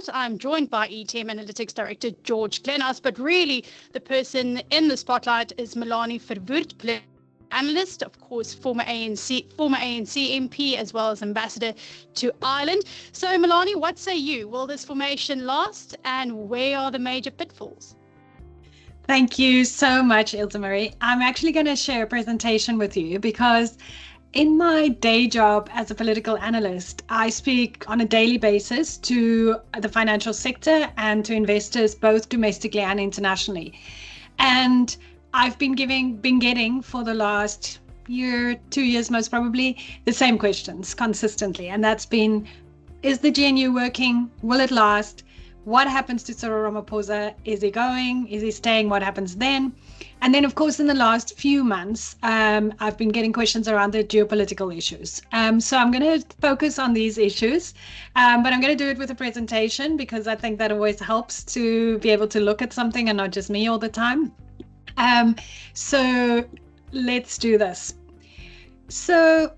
I'm joined by ETM Analytics Director George Glynos, but really the person in the spotlight is Melanie Verwoerd, analyst, of course, former ANC MP, as well as ambassador to Ireland. So, Melanie, what say you? Will this formation last, and where are the major pitfalls? Thank you so much, Ilse Marie. I'm actually going to share a presentation with you because in my day job as a political analyst, I speak on a daily basis to the financial sector and to investors, both domestically and internationally. And I've been getting for the last year, 2 years most probably, the same questions consistently. And that's been, is the GNU working? Will it last? What happens to Cyril Ramaphosa? Is he going? Is he staying? What happens then? And then, of course, in the last few months, I've been getting questions around the geopolitical issues. So I'm going to focus on these issues, but I'm going to do it with a presentation because I think that always helps to be able to look at something and not just me all the time. So let's do this. So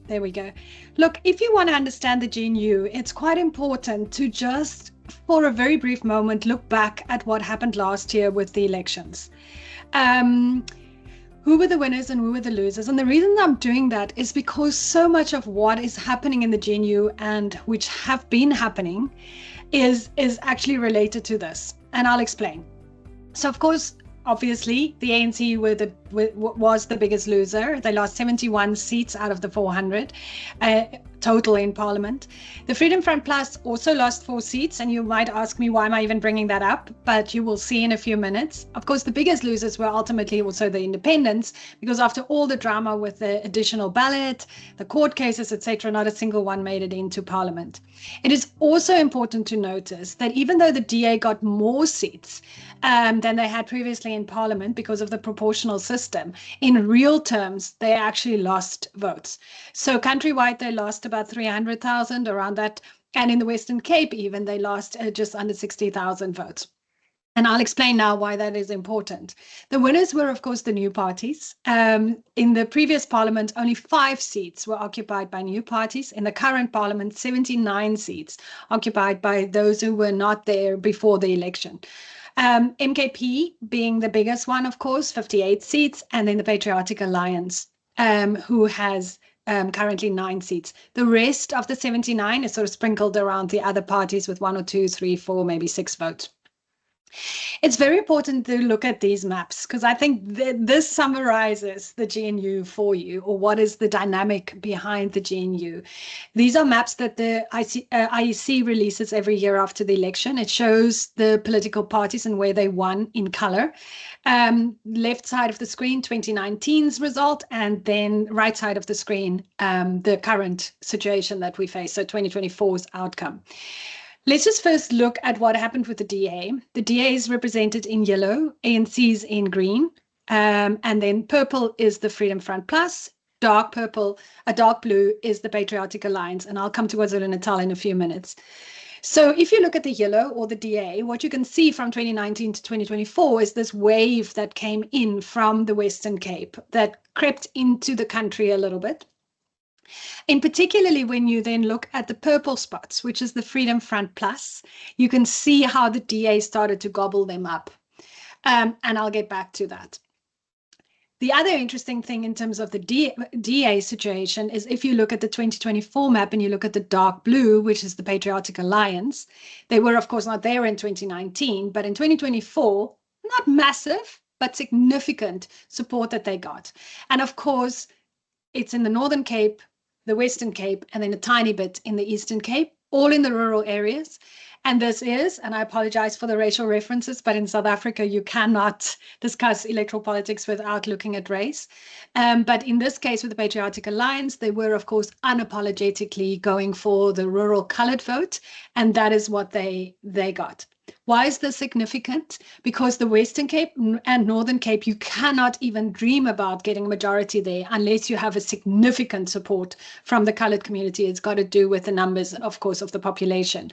there we go. Look, if you want to understand the GNU, it's quite important to just, for a very brief moment, look back at what happened last year with the elections. Who were the winners and who were the losers? And the reason I'm doing that is because so much of what is happening in the GNU and which have been happening is actually related to this. And I'll explain. So, of course, obviously, the ANC was the biggest loser. They lost 71 seats out of the 400 total in Parliament. The Freedom Front Plus also lost 4 seats, and you might ask me, why am I even bringing that up? But you will see in a few minutes. Of course, the biggest losers were ultimately also the independents, because after all the drama with the additional ballot, the court cases, etc., not a single one made it into Parliament. It is also important to notice that even though the DA got more seats than they had previously in Parliament because of the proportional system, in real terms, they actually lost votes. So countrywide, they lost about 300,000, around that. And in the Western Cape, even, they lost just under 60,000 votes. And I'll explain now why that is important. The winners were, of course, the new parties. In the previous parliament, only 5 seats were occupied by new parties. In the current parliament, 79 seats occupied by those who were not there before the election. MKP being the biggest one, of course, 58 seats, and then the Patriotic Alliance, who has currently 9 seats. The rest of the 79 is sort of sprinkled around the other parties with 1 or 2, 3, 4, maybe 6 votes. It's very important to look at these maps because I think this summarizes the GNU for you, or what is the dynamic behind the GNU. These are maps that the IEC releases every year after the election. It shows the political parties and where they won in color. Left side of the screen, 2019's result, and then right side of the screen, the current situation that we face, so 2024's outcome. Let's just first look at what happened with the DA. The DA is represented in yellow, ANC's in green, and then purple is the Freedom Front Plus, dark blue is the Patriotic Alliance, and I'll come to KwaZulu-Natal in a few minutes. So if you look at the yellow or the DA, what you can see from 2019 to 2024 is this wave that came in from the Western Cape that crept into the country a little bit. In particularly when you then look at the purple spots, which is the Freedom Front Plus, you can see how the DA started to gobble them up. And I'll get back to that. The other interesting thing in terms of the DA situation is if you look at the 2024 map and you look at the dark blue, which is the Patriotic Alliance, they were, of course, not there in 2019, but in 2024, not massive, but significant support that they got. And of course, it's in the Northern Cape, the Western Cape, and then a tiny bit in the Eastern Cape, all in the rural areas. And this is, and I apologize for the racial references, but in South Africa, you cannot discuss electoral politics without looking at race. But in this case, with the Patriotic Alliance, they were, of course, unapologetically going for the rural colored vote. And that is what they got. Why is this significant? Because the Western Cape and Northern Cape, you cannot even dream about getting a majority there unless you have a significant support from the colored community. It's got to do with the numbers, of course, of the population.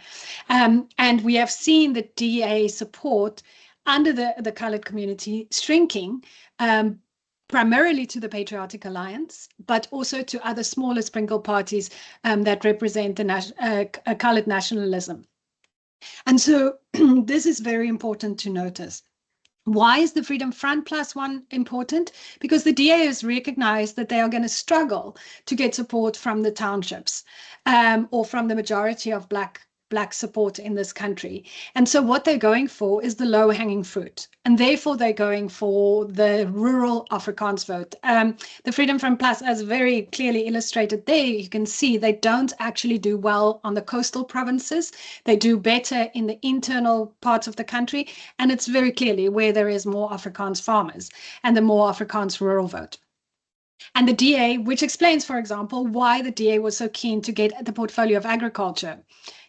And we have seen the DA support under the colored community shrinking primarily to the Patriotic Alliance, but also to other smaller sprinkle parties that represent the colored nationalism. And so this is very important to notice. Why is the Freedom Front plus one important? Because the DA has recognized that they are going to struggle to get support from the townships or from the majority of Black support in this country. And so what they're going for is the low-hanging fruit. And therefore, they're going for the rural Afrikaans vote. The Freedom Front Plus, as very clearly illustrated there, you can see they don't actually do well on the coastal provinces. They do better in the internal parts of the country. And it's very clearly where there is more Afrikaans farmers and the more Afrikaans rural vote. And the DA, which explains, for example, why the DA was so keen to get the portfolio of agriculture.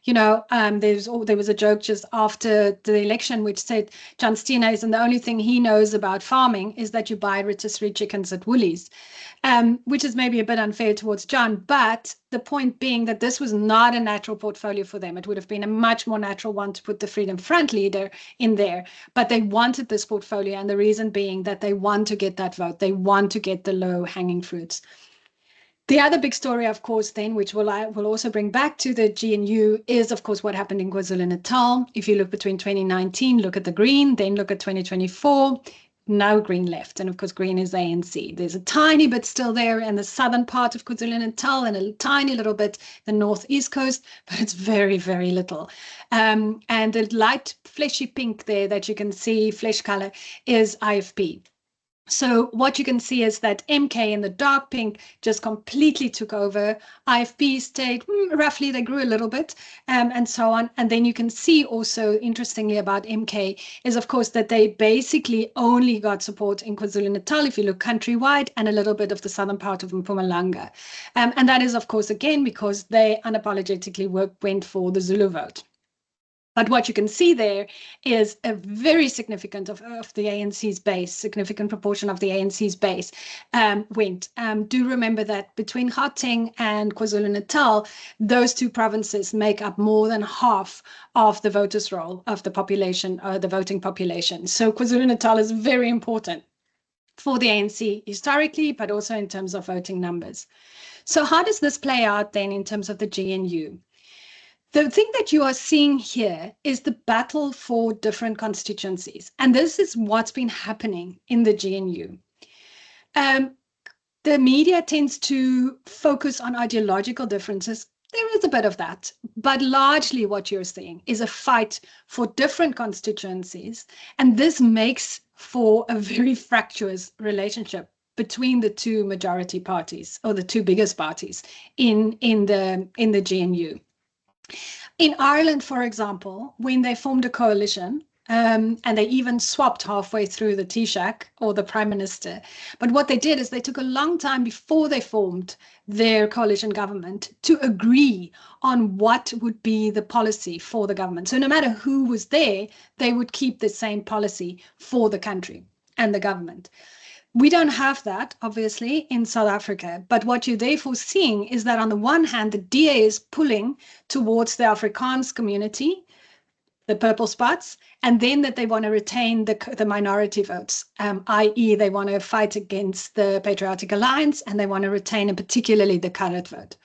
You know, there was a joke just after the election which said John Steenhuisen, and the only thing he knows about farming is that you buy rotisserie chickens at Woolies, which is maybe a bit unfair towards John. But the point being that this was not a natural portfolio for them. It would have been a much more natural one to put the Freedom Front leader in there. But they wanted this portfolio, and the reason being that they want to get that vote. They want to get the low-hanging fruits. The other big story, of course, then, which will also bring back to the GNU, is, of course, what happened in KwaZulu-Natal. If you look between 2019, look at the green, then look at 2024, no green left. And, of course, green is ANC. There's a tiny bit still there in the southern part of KwaZulu-Natal and a tiny little bit the northeast coast, but it's very, very little. And the light fleshy pink there that you can see, flesh color, is IFP. So what you can see is that MK in the dark pink just completely took over. IFP stayed roughly, they grew a little bit and so on. And then you can see also, interestingly about MK, is of course that they basically only got support in KwaZulu-Natal, if you look countrywide, and a little bit of the southern part of Mpumalanga. And that is, of course, again, because they unapologetically went for the Zulu vote. But what you can see there is a very significant of the ANC's base, significant proportion of the ANC's base went. Do remember that between Gauteng and KwaZulu-Natal, those two provinces make up more than half of the voters' roll of the population, the voting population. So KwaZulu-Natal is very important for the ANC historically, but also in terms of voting numbers. So how does this play out then in terms of the GNU? The thing that you are seeing here is the battle for different constituencies. And this is what's been happening in the GNU. The media tends to focus on ideological differences. There is a bit of that, but largely what you're seeing is a fight for different constituencies. And this makes for a very fractious relationship between the two majority parties, or the two biggest parties in the GNU. In Ireland, for example, when they formed a coalition, and they even swapped halfway through the Taoiseach or the Prime Minister. But what they did is they took a long time before they formed their coalition government to agree on what would be the policy for the government. So no matter who was there, they would keep the same policy for the country and the government. We don't have that, obviously, in South Africa. But what you're therefore seeing is that on the one hand, the DA is pulling towards the Afrikaans community, the purple spots, and then that they want to retain the minority votes, i.e. they want to fight against the Patriotic Alliance, and they want to retain, and particularly the colored vote.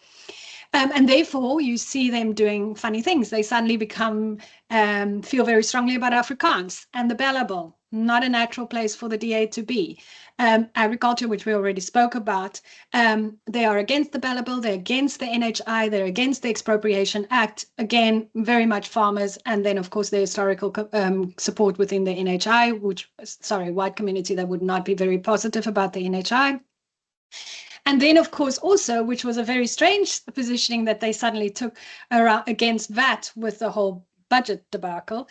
And therefore, you see them doing funny things. They suddenly feel very strongly about Afrikaans and the Bella Bill. Not a natural place for the DA to be. Agriculture, which we already spoke about, they are against the Bella Bill, they're against the NHI, they're against the Expropriation Act. Again, very much farmers, and then, of course, the historical support within the NHI, white community that would not be very positive about the NHI. And then, of course, also, which was a very strange positioning that they suddenly took against VAT with the whole budget debacle.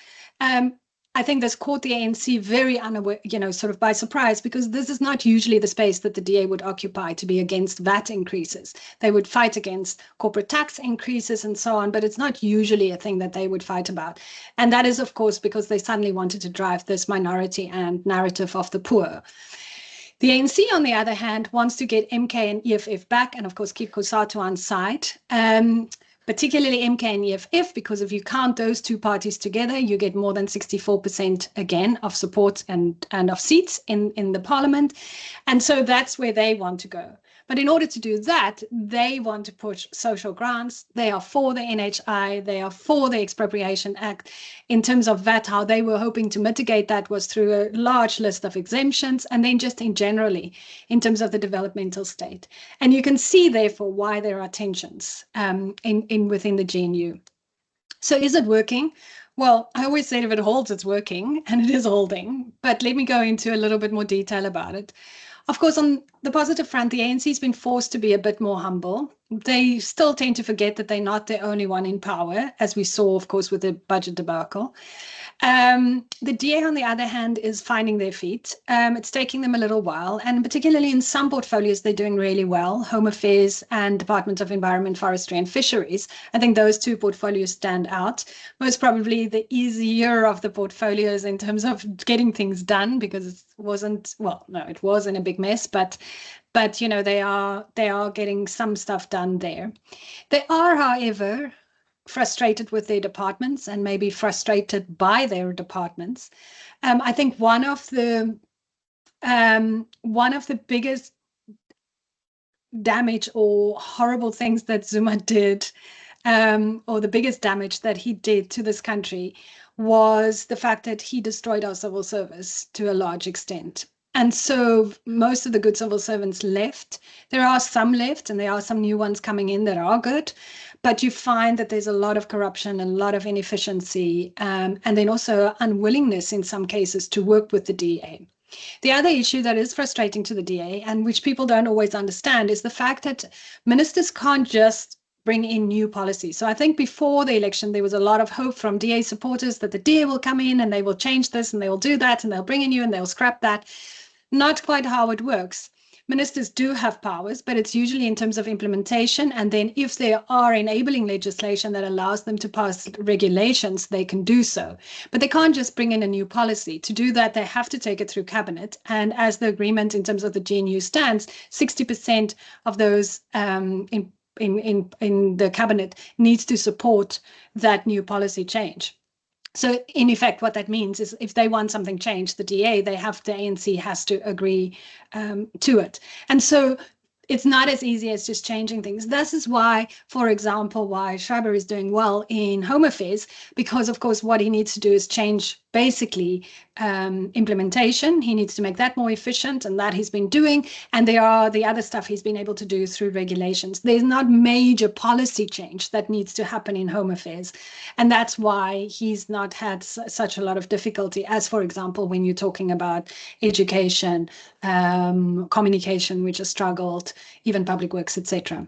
I think this caught the ANC very unaware, sort of by surprise, because this is not usually the space that the DA would occupy, to be against VAT increases. They would fight against corporate tax increases and so on, but it's not usually a thing that they would fight about. And that is, of course, because they suddenly wanted to drive this minority and narrative of the poor. The ANC, on the other hand, wants to get MK and EFF back and, of course, keep COSATU on side. particularly MK and EFF, because if you count those two parties together, you get more than 64% again of support and of seats in the parliament. And so that's where they want to go. But in order to do that, they want to push social grants. They are for the NHI. They are for the Expropriation Act. In terms of VAT, how they were hoping to mitigate that was through a large list of exemptions, and then just in generally, in terms of the developmental state. And you can see, therefore, why there are tensions within the GNU. So is it working? Well, I always say if it holds, it's working, and it is holding. But let me go into a little bit more detail about it. Of course, on the positive front, the ANC has been forced to be a bit more humble. They still tend to forget that they're not the only one in power, as we saw, of course, with the budget debacle. The DA, on the other hand, is finding their feet. It's taking them a little while, and particularly in some portfolios, they're doing really well. Home Affairs and Department of Environment, Forestry and Fisheries. I think those two portfolios stand out. Most probably the easier of the portfolios in terms of getting things done, because it wasn't, well, no, it was in a big mess, but you know, they are getting some stuff done there. They are, however, frustrated with their departments and maybe frustrated by their departments. I think one of the biggest damage or horrible things that Zuma did, or the biggest damage that he did to this country, was the fact that he destroyed our civil service to a large extent. And so most of the good civil servants left. There are some left, and there are some new ones coming in that are good. But you find that there's a lot of corruption, a lot of inefficiency, and then also unwillingness in some cases to work with the DA. The other issue that is frustrating to the DA, and which people don't always understand, is the fact that ministers can't just bring in new policies. So I think before the election, there was a lot of hope from DA supporters that the DA will come in and they will change this and they will do that and they'll bring in new and they'll scrap that. Not quite how it works. Ministers do have powers, but it's usually in terms of implementation. And then if there are enabling legislation that allows them to pass regulations, they can do so. But they can't just bring in a new policy. To do that, they have to take it through cabinet. And as the agreement in terms of the GNU stands, 60% of those in the cabinet needs to support that new policy change. So in effect, what that means is if they want something changed, the DA, the ANC has to agree to it. And so it's not as easy as just changing things. This is why, for example, why Schreiber is doing well in Home Affairs, because, of course, what he needs to do is change basically implementation. He needs to make that more efficient, and that he's been doing. And there are the other stuff he's been able to do through regulations. There's not major policy change that needs to happen in Home Affairs. And that's why he's not had such a lot of difficulty as, for example, when you're talking about education, communication, which has struggled, even public works, etc.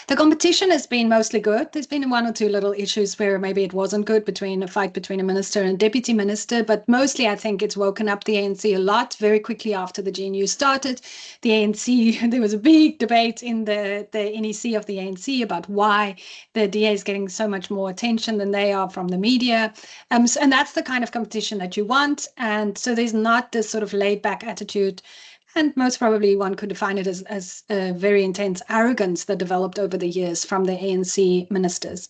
The competition has been mostly good. There's been one or two little issues where maybe it wasn't good, between a fight between a minister and deputy minister, but mostly I think it's woken up the ANC a lot very quickly after the GNU started. The ANC, there was a big debate in the NEC of the ANC about why the DA is getting so much more attention than they are from the media. And that's the kind of competition that you want. And so there's not this sort of laid back attitude. And most probably one could define it as a very intense arrogance that developed over the years from the ANC ministers.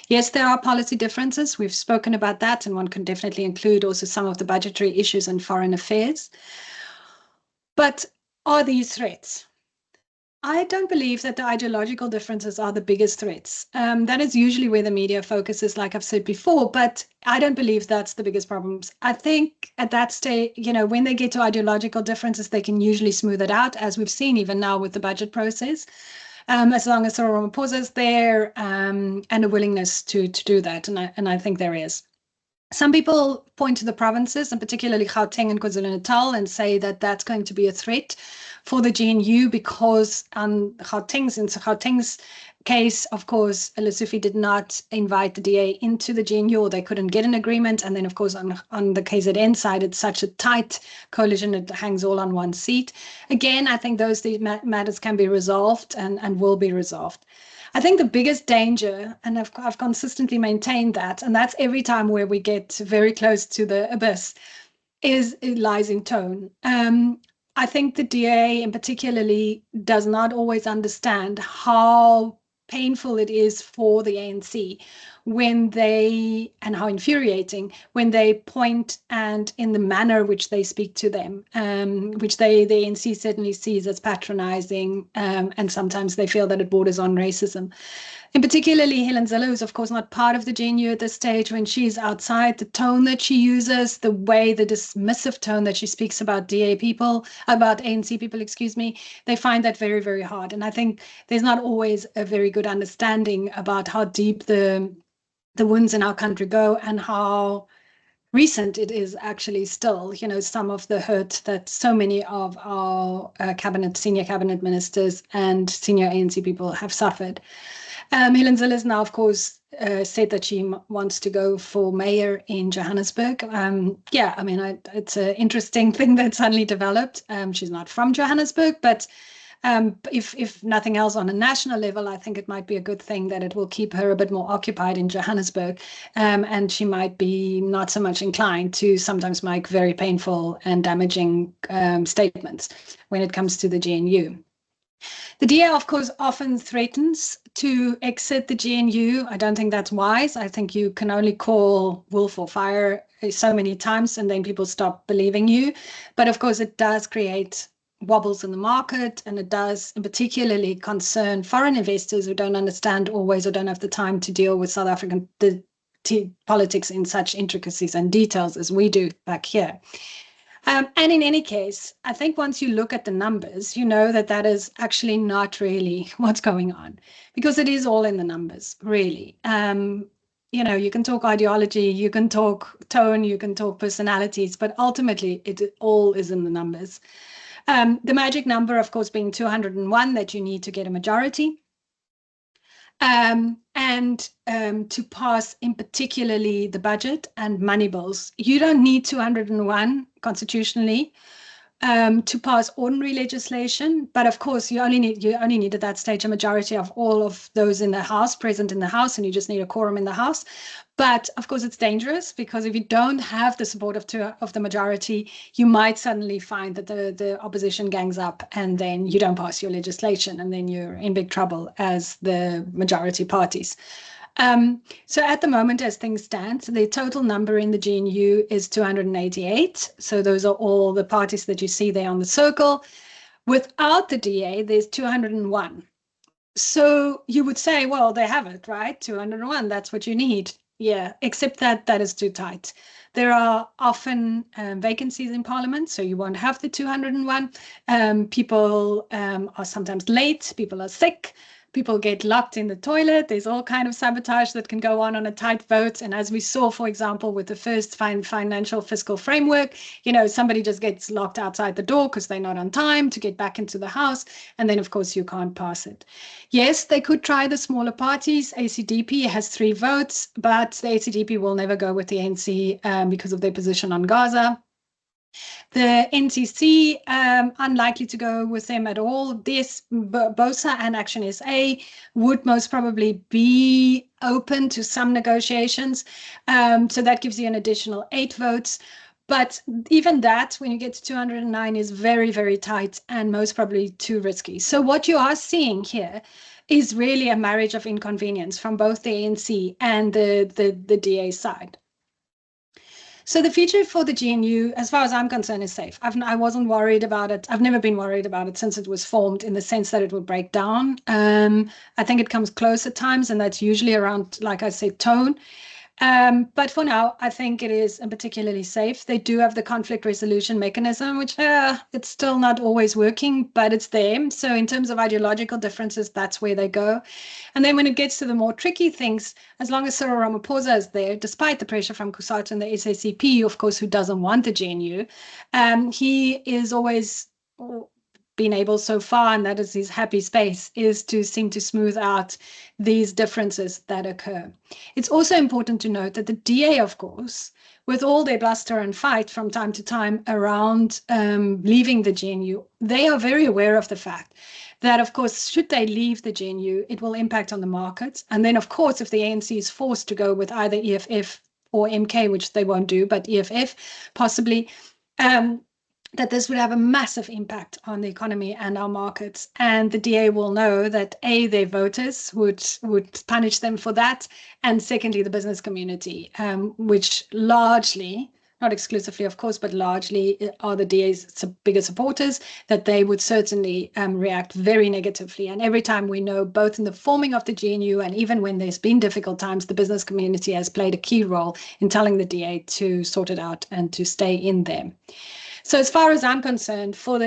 Yes, there are policy differences. We've spoken about that, and one can definitely include also some of the budgetary issues and foreign affairs. But are these threats? I don't believe that the ideological differences are the biggest threats. That is usually where the media focuses, like I've said before, but I don't believe that's the biggest problems. I think at that stage, you know, when they get to ideological differences, they can usually smooth it out, as we've seen even now with the budget process, as long as Cyril Ramaphosa is there and a willingness to do that, and I think there is. Some people point to the provinces, and particularly Gauteng and KwaZulu-Natal, and say that that's going to be a threat for the GNU because in Gauteng's case, of course, Lesotho did not invite the DA into the GNU, or they couldn't get an agreement. And then, of course, on the KZN side, it's such a tight coalition, it hangs all on one seat. Again, I think those matters can be resolved and will be resolved. I think the biggest danger, and I've consistently maintained that, and that's every time where we get very close to the abyss, it lies in tone. I think the DA in particularly does not always understand how painful it is for the ANC when they, and how infuriating, when they point and in the manner which they speak to them, which the ANC certainly sees as patronizing, and sometimes they feel that it borders on racism. And particularly Helen Zille, who's of course not part of the GNU at this stage, when she's outside, the tone that she uses, the way, the dismissive tone that she speaks about DA people, about ANC people, excuse me, they find that very, very hard. And I think there's not always a very good understanding about how deep the wounds in our country go and how recent it is actually still, some of the hurt that so many of our senior cabinet ministers and senior ANC people have suffered. Helen Zille has now, of course, said that she wants to go for mayor in Johannesburg. It's an interesting thing that suddenly developed. She's not from Johannesburg, but if nothing else on a national level, I think it might be a good thing that it will keep her a bit more occupied in Johannesburg. And she might be not so much inclined to sometimes make very painful and damaging statements when it comes to the GNU. The DA, of course, often threatens to exit the GNU. I don't think that's wise. I think you can only call wolf or fire so many times and then people stop believing you. But of course, it does create wobbles in the market, and it does particularly concern foreign investors who don't understand always or don't have the time to deal with South African politics in such intricacies and details as we do back here. And in any case, I think once you look at the numbers, you know that is actually not really what's going on, because it is all in the numbers, really. You can talk ideology, you can talk tone, you can talk personalities, but ultimately it all is in the numbers. The magic number, of course, being 201, that you need to get a majority. To pass in particularly the budget and money bills. You don't need 201 constitutionally to pass ordinary legislation, but of course you only need at that stage a majority of all of those in the House, present in the House, and you just need a quorum in the House. But of course it's dangerous, because if you don't have the support of the majority, you might suddenly find that the opposition gangs up and then you don't pass your legislation, and then you're in big trouble as the majority parties. So at the moment, as things stand, the total number in the GNU is 288. So those are all the parties that you see there on the circle. Without the DA, there's 201. So you would say, well, they have it, right? 201, that's what you need. Yeah, except that is too tight. There are often vacancies in Parliament, so you won't have the 201. People are sometimes late, people are sick. People get locked in the toilet. There's all kind of sabotage that can go on a tight vote. And as we saw, for example, with the first financial fiscal framework, somebody just gets locked outside the door because they're not on time to get back into the House. And then, of course, you can't pass it. Yes, they could try the smaller parties. ACDP has 3 votes, but the ACDP will never go with the ANC because of their position on Gaza. The NCC, unlikely to go with them at all. This BOSA and Action SA would most probably be open to some negotiations. So that gives you an additional 8 votes. But even that, when you get to 209, is very, very tight and most probably too risky. So what you are seeing here is really a marriage of inconvenience from both the ANC and the DA side. So the future for the GNU, as far as I'm concerned, is safe. I wasn't worried about it. I've never been worried about it since it was formed, in the sense that it would break down. I think it comes close at times, and that's usually around, like I said, tone. But for now, I think it is particularly safe. They do have the conflict resolution mechanism, which it's still not always working, but it's there. So in terms of ideological differences, that's where they go. And then when it gets to the more tricky things, as long as Cyril Ramaphosa is there, despite the pressure from COSATU and the SACP, of course, who doesn't want the GNU, he is always been able so far, and that is his happy space, is to seem to smooth out these differences that occur. It's also important to note that the DA, of course, with all their bluster and fight from time to time around leaving the GNU, they are very aware of the fact that, of course, should they leave the GNU, it will impact on the markets. And then, of course, if the ANC is forced to go with either EFF or MK, which they won't do, but EFF possibly, that this would have a massive impact on the economy and our markets. And the DA will know that A, their voters would punish them for that. And secondly, the business community, which largely, not exclusively, of course, but largely are the DA's bigger supporters, that they would certainly react very negatively. And every time we know, both in the forming of the GNU and even when there's been difficult times, the business community has played a key role in telling the DA to sort it out and to stay in there. So as far as I'm concerned, for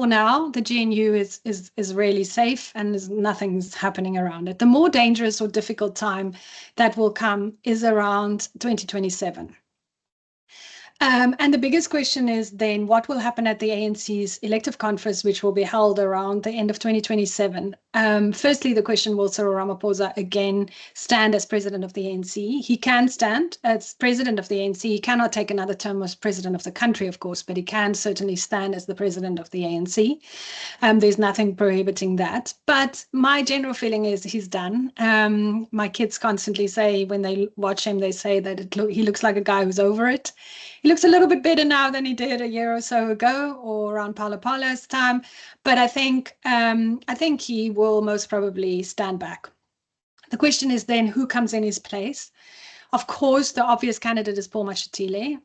now, the GNU is really safe and nothing's happening around it. The more dangerous or difficult time that will come is around 2027. And the biggest question is then what will happen at the ANC's elective conference, which will be held around the end of 2027. Firstly, the question, will Cyril Ramaphosa again stand as president of the ANC? He can stand as president of the ANC. He cannot take another term as president of the country, of course, but he can certainly stand as the president of the ANC. There's nothing prohibiting that. But my general feeling is he's done. My kids constantly say, when they watch him, they say that he looks like a guy who's over it. He looks a little bit better now than he did a year or so ago, or around Pala's time. But I think he will most probably stand back. The question is then who comes in his place. Of course, the obvious candidate is Paul Mashatile,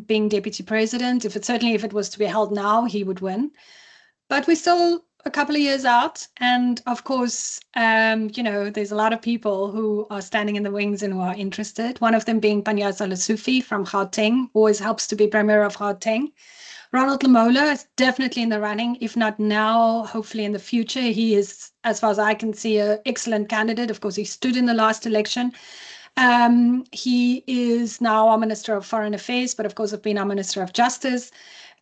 being deputy president. If it was to be held now, he would win. But we're still a couple of years out. And of course, there's a lot of people who are standing in the wings and who are interested. One of them being Panyaza Lesufi from Gauteng, always helps to be Premier of Gauteng. Ronald Lamola is definitely in the running, if not now, hopefully in the future. He is, as far as I can see, an excellent candidate. Of course, he stood in the last election. He is now our Minister of Foreign Affairs, but of course, have been our Minister of Justice.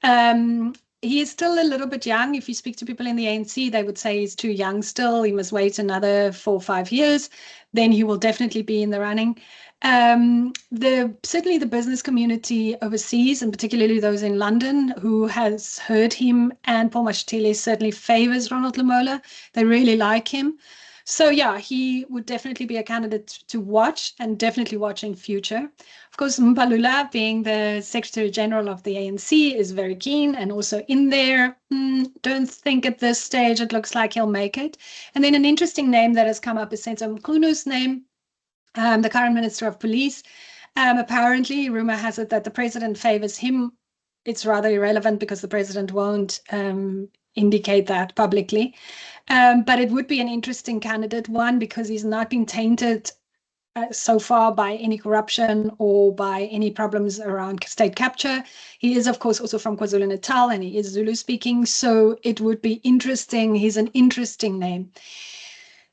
He is still a little bit young. If you speak to people in the ANC, they would say he's too young still. He must wait another 4 or 5 years. Then he will definitely be in the running. Certainly the business community overseas, and particularly those in London, who has heard him, and Paul Mashatile certainly favors Ronald Lamola. They really like him. So yeah, he would definitely be a candidate to watch, and definitely watch in future. Of course, Mpalula, being the Secretary General of the ANC, is very keen and also in there. Don't think at this stage it looks like he'll make it. And then an interesting name that has come up is Senzo Mkhulu's name, the current Minister of Police. Apparently, rumor has it that the president favors him. It's rather irrelevant because the president won't indicate that publicly. But it would be an interesting candidate, one, because he's not been tainted so far by any corruption or by any problems around state capture. He is, of course, also from KwaZulu-Natal, and he is Zulu speaking. So it would be interesting. He's an interesting name.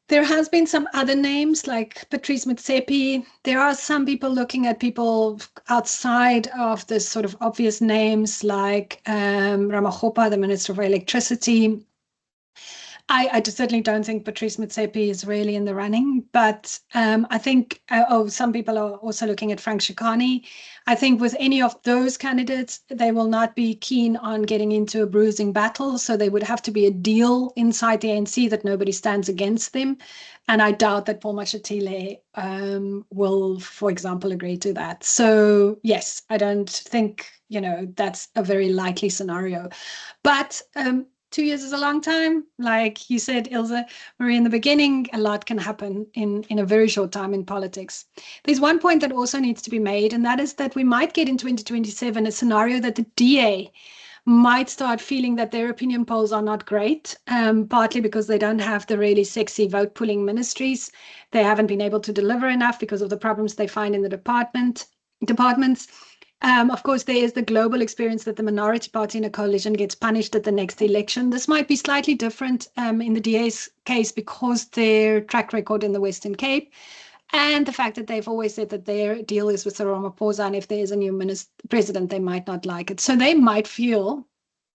There has been some other names like Patrice Motsepe. There are some people looking at people outside of the sort of obvious names like Ramakgopa, the Minister for Electricity. I certainly don't think Patrice Motsepe is really in the running, but I think, some people are also looking at Frank Shikani. I think with any of those candidates, they will not be keen on getting into a bruising battle, so there would have to be a deal inside the ANC that nobody stands against them. And I doubt that Paul Mashatile will, for example, agree to that. So yes, I don't think, that's a very likely scenario. But 2 years is a long time. Like you said, Ilse Marie, in the beginning, a lot can happen in a very short time in politics. There's one point that also needs to be made, and that is that we might get in 2027 a scenario that the DA might start feeling that their opinion polls are not great, partly because they don't have the really sexy vote-pulling ministries. They haven't been able to deliver enough because of the problems they find in the departments. Of course, there is the global experience that the minority party in a coalition gets punished at the next election. This might be slightly different in the DA's case because their track record in the Western Cape and the fact that they've always said that their deal is with Cyril Ramaphosa, and if there is a new president, they might not like it. So they might feel,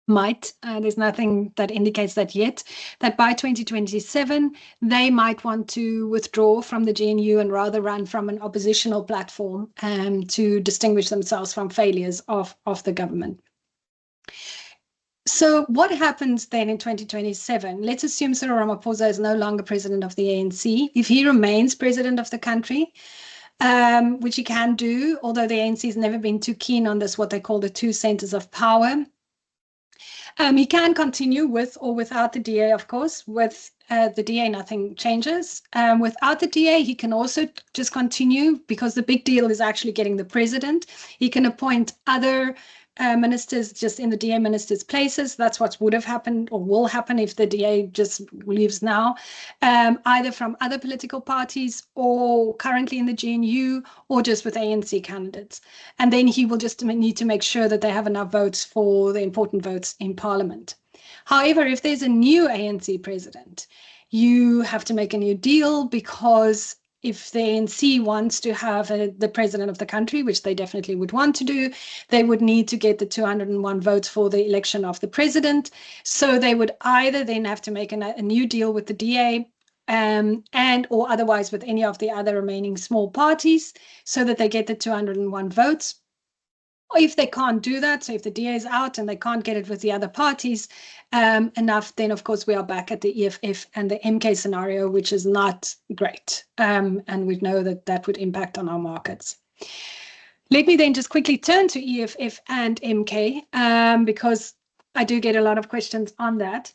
there's nothing that indicates that yet, that by 2027, they might want to withdraw from the GNU and rather run from an oppositional platform to distinguish themselves from failures of the government. So what happens then in 2027? Let's assume Cyril Ramaphosa is no longer president of the ANC. If he remains president of the country, which he can do, although the ANC has never been too keen on this, what they call the two centers of power, He can continue with or without the DA, of course. With the DA, nothing changes. Without the DA, he can also just continue, because the big deal is actually getting the president. He can appoint other ministers just in the DA ministers' places. That's what would have happened or will happen if the DA just leaves now, either from other political parties or currently in the GNU or just with ANC candidates. And then he will just need to make sure that they have enough votes for the important votes in parliament. However, if there's a new ANC president, you have to make a new deal, because if the ANC wants to have the president of the country, which they definitely would want to do, they would need to get the 201 votes for the election of the president. So they would either then have to make a new deal with the DA and or otherwise with any of the other remaining small parties so that they get the 201 votes. Or if they can't do that, so if the DA is out and they can't get it with the other parties enough, then of course we are back at the EFF and the MK scenario, which is not great. And we know that that would impact on our markets. Let me then just quickly turn to EFF and MK, because I do get a lot of questions on that.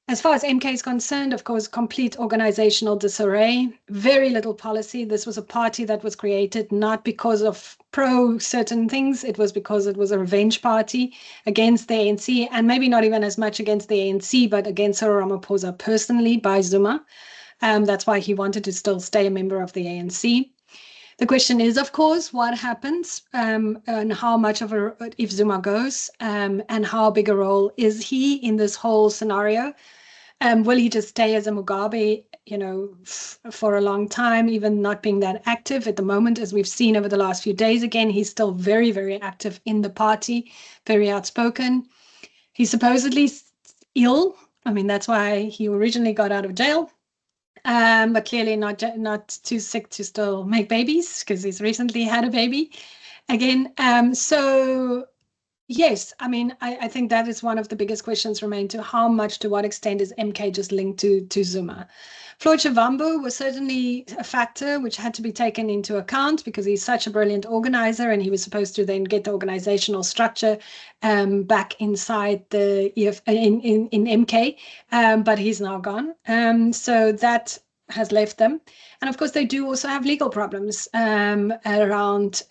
As far as MK is concerned, of course, complete organizational disarray, very little policy. This was a party that was created not because of pro certain things. It was because it was a revenge party against the ANC, and maybe not even as much against the ANC, but against Cyril Ramaphosa personally by Zuma. That's why he wanted to still stay a member of the ANC. The question is, of course, what happens and how much of a, if Zuma goes, and how big a role is he in this whole scenario? Will he just stay as a Mugabe, for a long time, even not being that active at the moment, as we've seen over the last few days? Again, he's still very, very active in the party, very outspoken. He's supposedly ill. I mean, that's why he originally got out of jail. But clearly not too sick to still make babies, because he's recently had a baby again. So yes, I mean, I think that is one of the biggest questions remain, to what extent is MK just linked to Zuma? Floyd Shivambu was certainly a factor which had to be taken into account, because he's such a brilliant organizer, and he was supposed to then get the organizational structure back inside the in MK, but he's now gone. So that has left them. And of course, they do also have legal problems around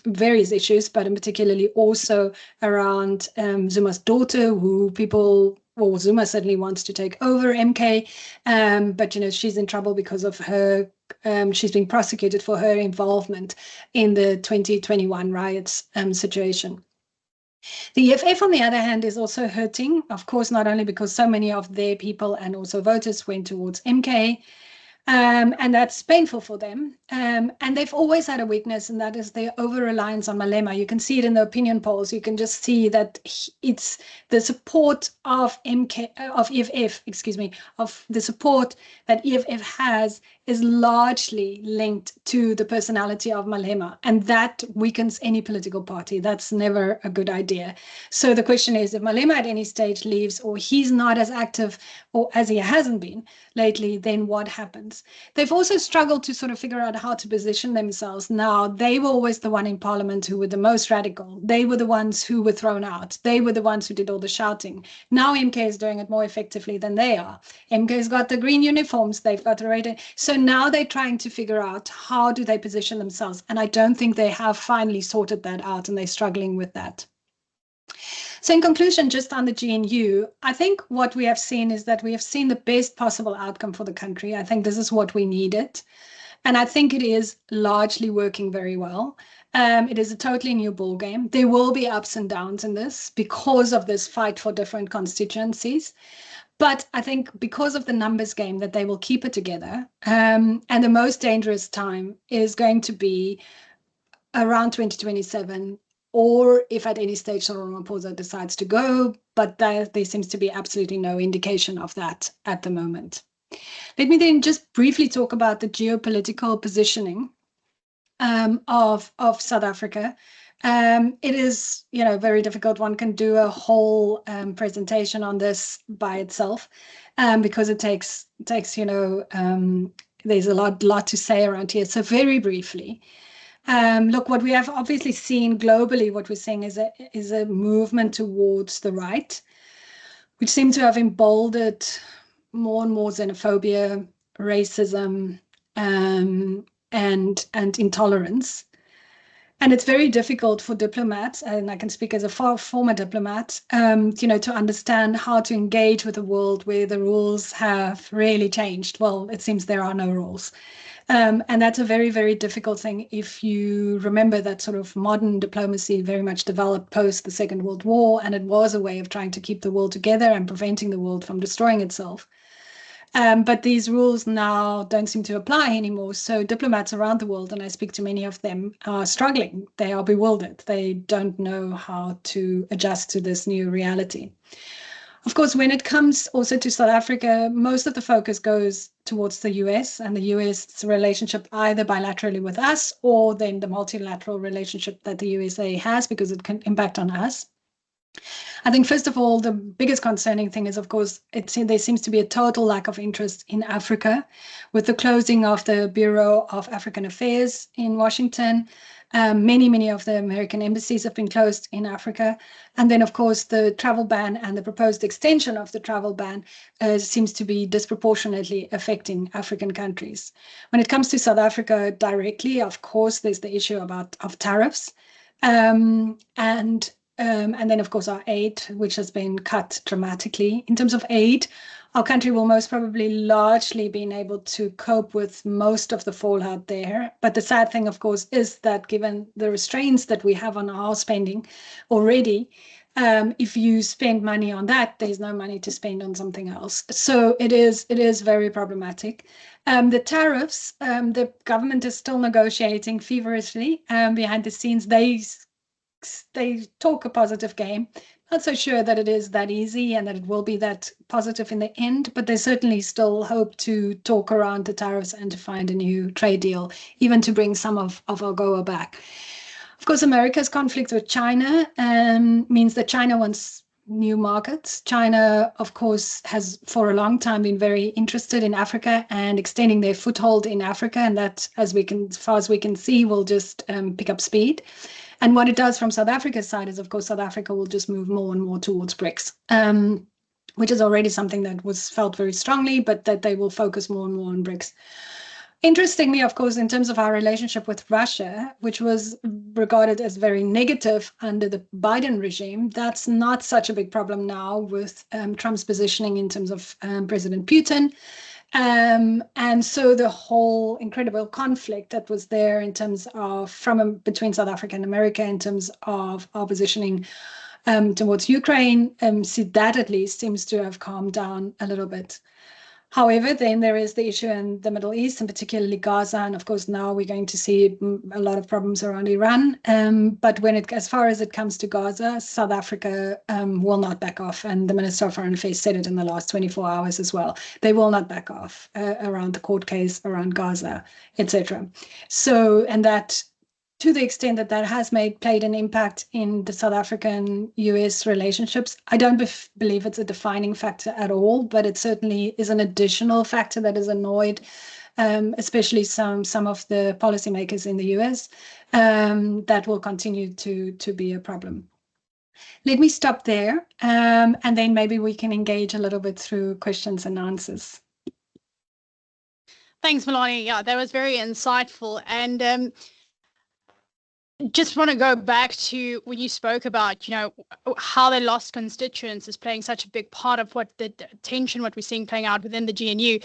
various issues, but in particularly also around Zuma's daughter, Zuma certainly wants to take over MK, but she's in trouble because of her, she's being prosecuted for her involvement in the 2021 riots situation. The EFF, on the other hand, is also hurting, of course, not only because so many of their people and also voters went towards MK, and that's painful for them. And they've always had a weakness, and that is their over-reliance on Malema. You can see it in the opinion polls. You can just see that it's the support of EFF, of the support that EFF has is largely linked to the personality of Malema, and that weakens any political party. That's never a good idea. So the question is, if Malema at any stage leaves, or he's not as active or as he hasn't been lately, then what happens? They've also struggled to sort of figure out how to position themselves. Now, they were always the one in parliament who were the most radical. They were the ones who were thrown out. They were the ones who did all the shouting. Now MK is doing it more effectively than they are. MK's got the green uniforms. They've got the radar. So now they're trying to figure out how do they position themselves. And I don't think they have finally sorted that out, and they're struggling with that. So in conclusion, just on the GNU, I think what we have seen is that we have seen the best possible outcome for the country. I think this is what we needed. And I think it is largely working very well. It is a totally new ballgame. There will be ups and downs in this because of this fight for different constituencies. But I think because of the numbers game, that they will keep it together. And the most dangerous time is going to be around 2027, or if at any stage Cyril Ramaphosa decides to go, but there seems to be absolutely no indication of that at the moment. Let me then just briefly talk about the geopolitical positioning of South Africa. It is, very difficult. One can do a whole presentation on this by itself, because it takes there's a lot to say around here. So very briefly, Look, what we have obviously seen globally, what we're seeing is a movement towards the right, which seems to have emboldened more and more xenophobia, racism, and intolerance. And it's very difficult for diplomats, and I can speak as a former diplomat, to understand how to engage with a world where the rules have really changed. Well, it seems there are no rules. And that's a very, very difficult thing if you remember that sort of modern diplomacy very much developed post the Second World War, and it was a way of trying to keep the world together and preventing the world from destroying itself. But these rules now don't seem to apply anymore. So diplomats around the world, and I speak to many of them, are struggling. They are bewildered. They don't know how to adjust to this new reality. Of course, when it comes also to South Africa, most of the focus goes towards the US and the US relationship either bilaterally with us or then the multilateral relationship that the USA has, because it can impact on us. I think, first of all, the biggest concerning thing is, of course, there seems to be a total lack of interest in Africa with the closing of the Bureau of African Affairs in Washington. Many of the American embassies have been closed in Africa. And then, of course, the travel ban and the proposed extension of the travel ban seems to be disproportionately affecting African countries. When it comes to South Africa directly, of course, there's the issue of tariffs. And then, of course, our aid, which has been cut dramatically. In terms of aid, our country will most probably largely be able to cope with most of the fallout there. But the sad thing, of course, is that given the restraints that we have on our spending already, if you spend money on that, there's no money to spend on something else. So it is very problematic. The tariffs, the government is still negotiating feverishly behind the scenes. They talk a positive game. Not so sure that it is that easy and that it will be that positive in the end, but they certainly still hope to talk around the tariffs and to find a new trade deal, even to bring some of AGOA back. Of course, America's conflict with China means that China wants new markets. China, of course, has for a long time been very interested in Africa and extending their foothold in Africa, and that, as far as we can see, will just pick up speed. And what it does from South Africa's side is, of course, South Africa will just move more and more towards BRICS, which is already something that was felt very strongly, but that they will focus more and more on BRICS. Interestingly, of course, in terms of our relationship with Russia, which was regarded as very negative under the Biden regime, that's not such a big problem now with Trump's positioning in terms of President Putin. And so the whole incredible conflict that was there in terms of between South Africa and America in terms of our positioning towards Ukraine, that at least seems to have calmed down a little bit. However, then there is the issue in the Middle East, and particularly Gaza. And of course, now we're going to see a lot of problems around Iran. But as far as it comes to Gaza, South Africa will not back off. And the Minister of Foreign Affairs said it in the last 24 hours as well. They will not back off around the court case, around Gaza, etc. So, and that, to the extent that that has played an impact in the South African-US relationships, I don't believe it's a defining factor at all, but it certainly is an additional factor that has annoyed especially some of the policymakers in the US, that will continue to be a problem. Let me stop there, and then maybe we can engage a little bit through questions and answers. Thanks, Melanie. Yeah, that was very insightful. And just want to go back to when you spoke about, how they lost constituents is playing such a big part of what the tension, what we're seeing playing out within the GNU.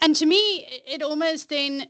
And to me, it almost then,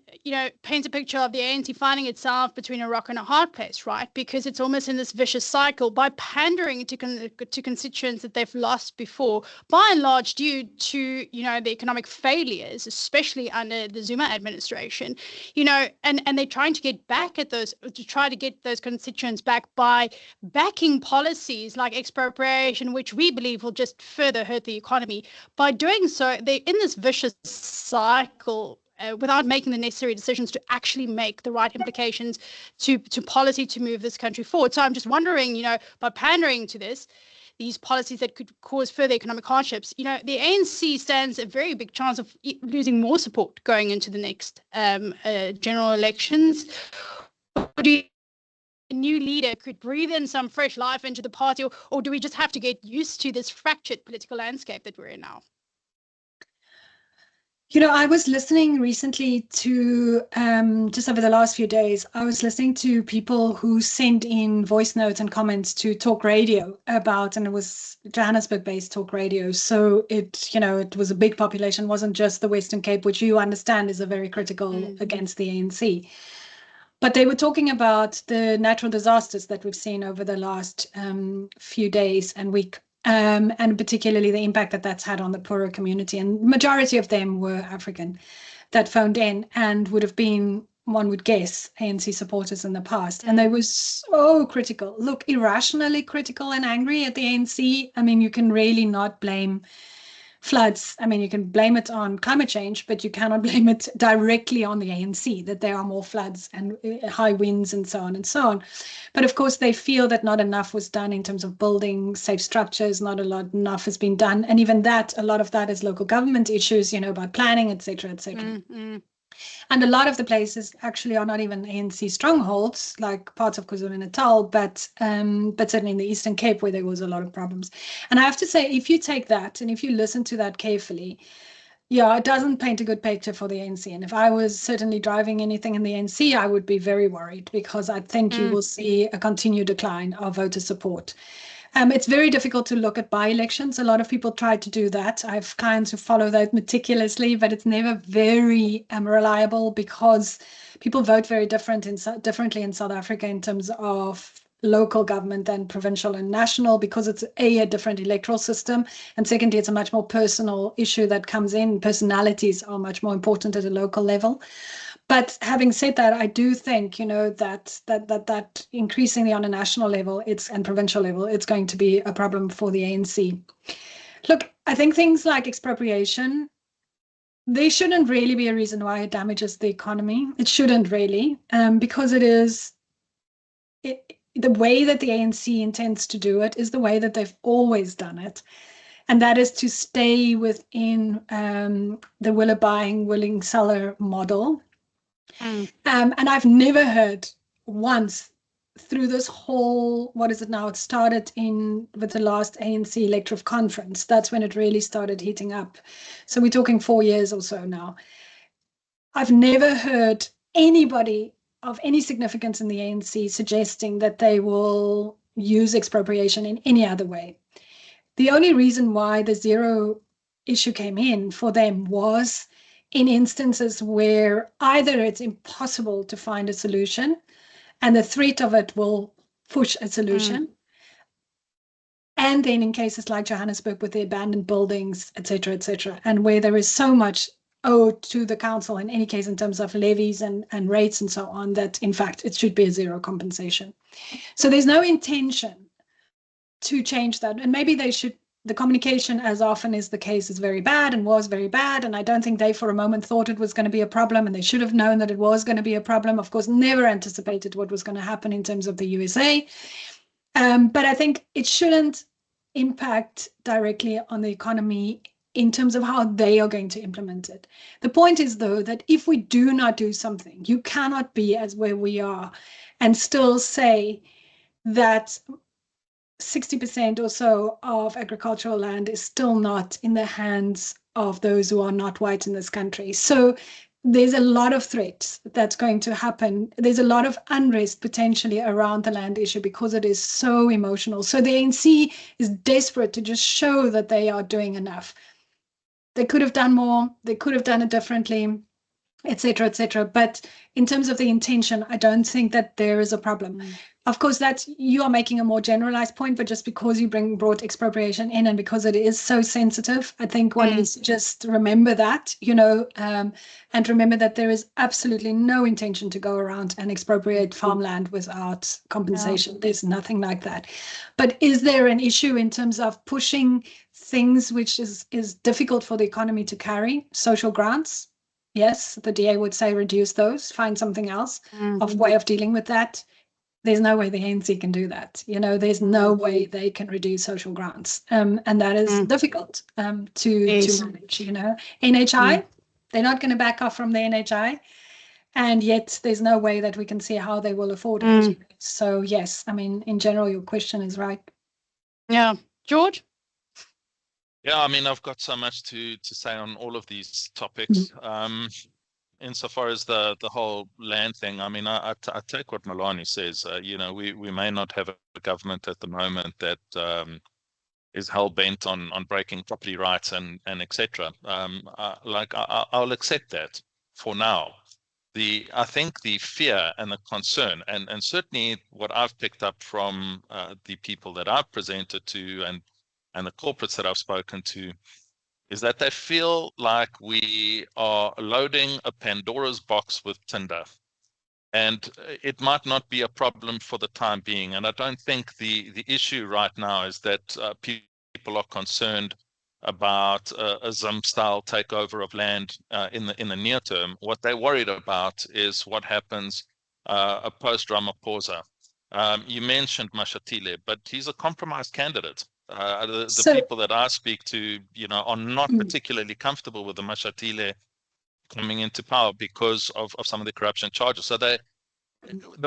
paints a picture of the ANC finding itself between a rock and a hard place, right? Because it's almost in this vicious cycle by pandering to constituents that they've lost before, by and large due to, the economic failures, especially under the Zuma administration, and they're trying to get back at those, to try to get those constituents back by backing policies like expropriation, which we believe will just further hurt the economy. By doing so, they're in this vicious cycle without making the necessary decisions to actually make the right implications to policy to move this country forward. So I'm just wondering, by pandering to these policies that could cause further economic hardships, the ANC stands a very big chance of losing more support going into the next general elections. do a new leader could breathe in some fresh life into the party, or do we just have to get used to this fractured political landscape that we're in now? I was listening recently to, just over the last few days, I was listening to people who sent in voice notes and comments to talk radio about, and it was Johannesburg-based talk radio. So it was a big population, wasn't just the Western Cape, which you understand is a very critical against the ANC. But they were talking about the natural disasters that we've seen over the last few days and week. And particularly the impact that that's had on the poorer community. And the majority of them were African that phoned in and would have been, one would guess, ANC supporters in the past. And they were so critical, look, irrationally critical and angry at the ANC. I mean, you can really not blame floods. I mean, you can blame it on climate change, but you cannot blame it directly on the ANC, that there are more floods and high winds and so on and so on. But of course, they feel that not enough was done in terms of building safe structures, not enough has been done. And even that, a lot of that is local government issues, about planning, et cetera, et cetera. Mm-hmm. And a lot of the places actually are not even ANC strongholds, like parts of KwaZulu-Natal, but certainly in the Eastern Cape, where there was a lot of problems. And I have to say, if you take that and if you listen to that carefully, it doesn't paint a good picture for the ANC. And if I was certainly driving anything in the ANC, I would be very worried, because I think you will see a continued decline of voter support. It's very difficult to look at by-elections. A lot of people try to do that. I have clients who follow that meticulously, but it's never very reliable, because people vote very differently in South Africa in terms of local government than provincial and national, because it's a different electoral system. And secondly, it's a much more personal issue that comes in. Personalities are much more important at a local level. But having said that, I do think, that increasingly on a national level and provincial level, it's going to be a problem for the ANC. Look, I think things like expropriation, they shouldn't really be a reason why it damages the economy. It shouldn't really, because the way that the ANC intends to do it is the way that they've always done it. And that is to stay within the willer buying, willing seller model. And I've never heard once through this whole, what is it now? It started with the last ANC elective conference. That's when it really started heating up. So we're talking 4 years or so now. I've never heard anybody of any significance in the ANC suggesting that they will use expropriation in any other way. The only reason why the zero issue came in for them was in instances where either it's impossible to find a solution and the threat of it will push a solution. And then in cases like Johannesburg with the abandoned buildings, et cetera, and where there is so much owed to the council in any case in terms of levies and rates and so on, that in fact it should be a zero compensation. So there's no intention to change that. And maybe the communication, as often is the case, is very bad and was very bad. And I don't think they for a moment thought it was going to be a problem, and they should have known that it was going to be a problem. Of course, never anticipated what was going to happen in terms of the USA. But I think it shouldn't impact directly on the economy in terms of how they are going to implement it. The point is, though, that if we do not do something, you cannot be as where we are and still say that 60% or so of agricultural land is still not in the hands of those who are not white in this country. So there's a lot of threats that's going to happen. There's a lot of unrest potentially around the land issue because it is so emotional. So the ANC is desperate to just show that they are doing enough. They could have done more. They could have done it differently, et cetera, et cetera. But in terms of the intention, I don't think that there is a problem. Of course, you are making a more generalized point, but just because you brought expropriation in and because it is so sensitive, I think one needs to just remember that, and remember that there is absolutely no intention to go around and expropriate farmland without compensation. No. There's nothing like that. But is there an issue in terms of pushing things which is difficult for the economy to carry? Social grants? Yes, the DA would say reduce those, find something else of way of dealing with that. There's no way the ANC can do that. There's no way they can reduce social grants. And that is difficult to manage, NHI, they're not going to back off from the NHI. And yet there's no way that we can see how they will afford it. So yes, I mean, in general, your question is right. Yeah. George? Yeah, I mean, I've got so much to say on all of these topics. Insofar as the whole land thing, I mean, I take what Melanie says. We may not have a government at the moment that is hell bent on breaking property rights and etc. I'll accept that for now. I think the fear and the concern, and certainly what I've picked up from the people that I've presented to and the corporates that I've spoken to, is that they feel like we are loading a Pandora's box with Tinder. And it might not be a problem for the time being. And I don't think the issue right now is that people are concerned about a Zim-style takeover of land in the near term. What they're worried about is what happens post-Ramaphosa. You mentioned Mashatile, but he's a compromised candidate. The people that I speak to, are not particularly comfortable with the Mashatile coming into power because of some of the corruption charges. So the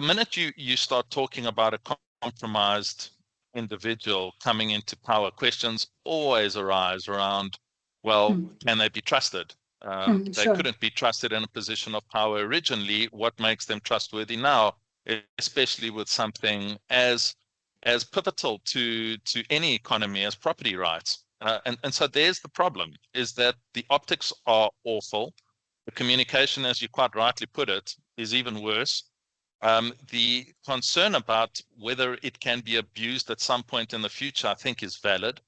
minute you start talking about a compromised individual coming into power, questions always arise around, well, can they be trusted? They couldn't be trusted in a position of power originally. What makes them trustworthy now, especially with something as pivotal to any economy as property rights? And so there's the problem, is that the optics are awful. The communication, as you quite rightly put it, is even worse. The concern about whether it can be abused at some point in the future, I think, is valid.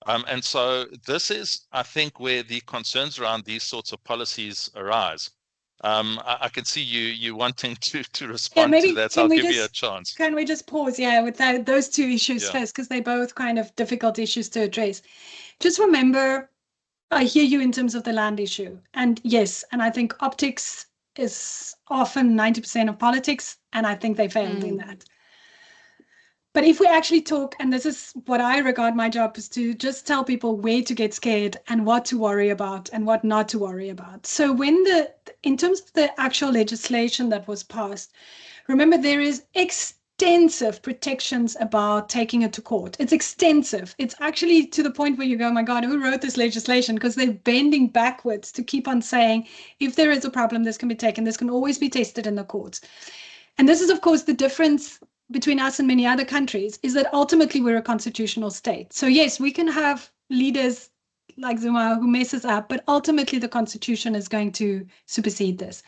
And so this is, I think, where the concerns around these sorts of policies arise. I can see you wanting to respond to that, so I'll give you a chance. Can we just pause, with those two issues first, because they're both kind of difficult issues to address. Just remember, I hear you in terms of the land issue. And yes, and I think optics is often 90% of politics, and I think they failed in that. But if we actually talk, and this is what I regard my job is to just tell people where to get scared and what to worry about and what not to worry about. So in terms of the actual legislation that was passed, remember there is extensive protections about taking it to court. It's extensive. It's actually to the point where you go, oh my God, who wrote this legislation? Because they're bending backwards to keep on saying, if there is a problem, this can be taken. This can always be tested in the courts. And this is, of course, the difference between us and many other countries, is that ultimately we're a constitutional state. So yes, we can have leaders like Zuma who messes up, but ultimately the constitution is going to supersede this.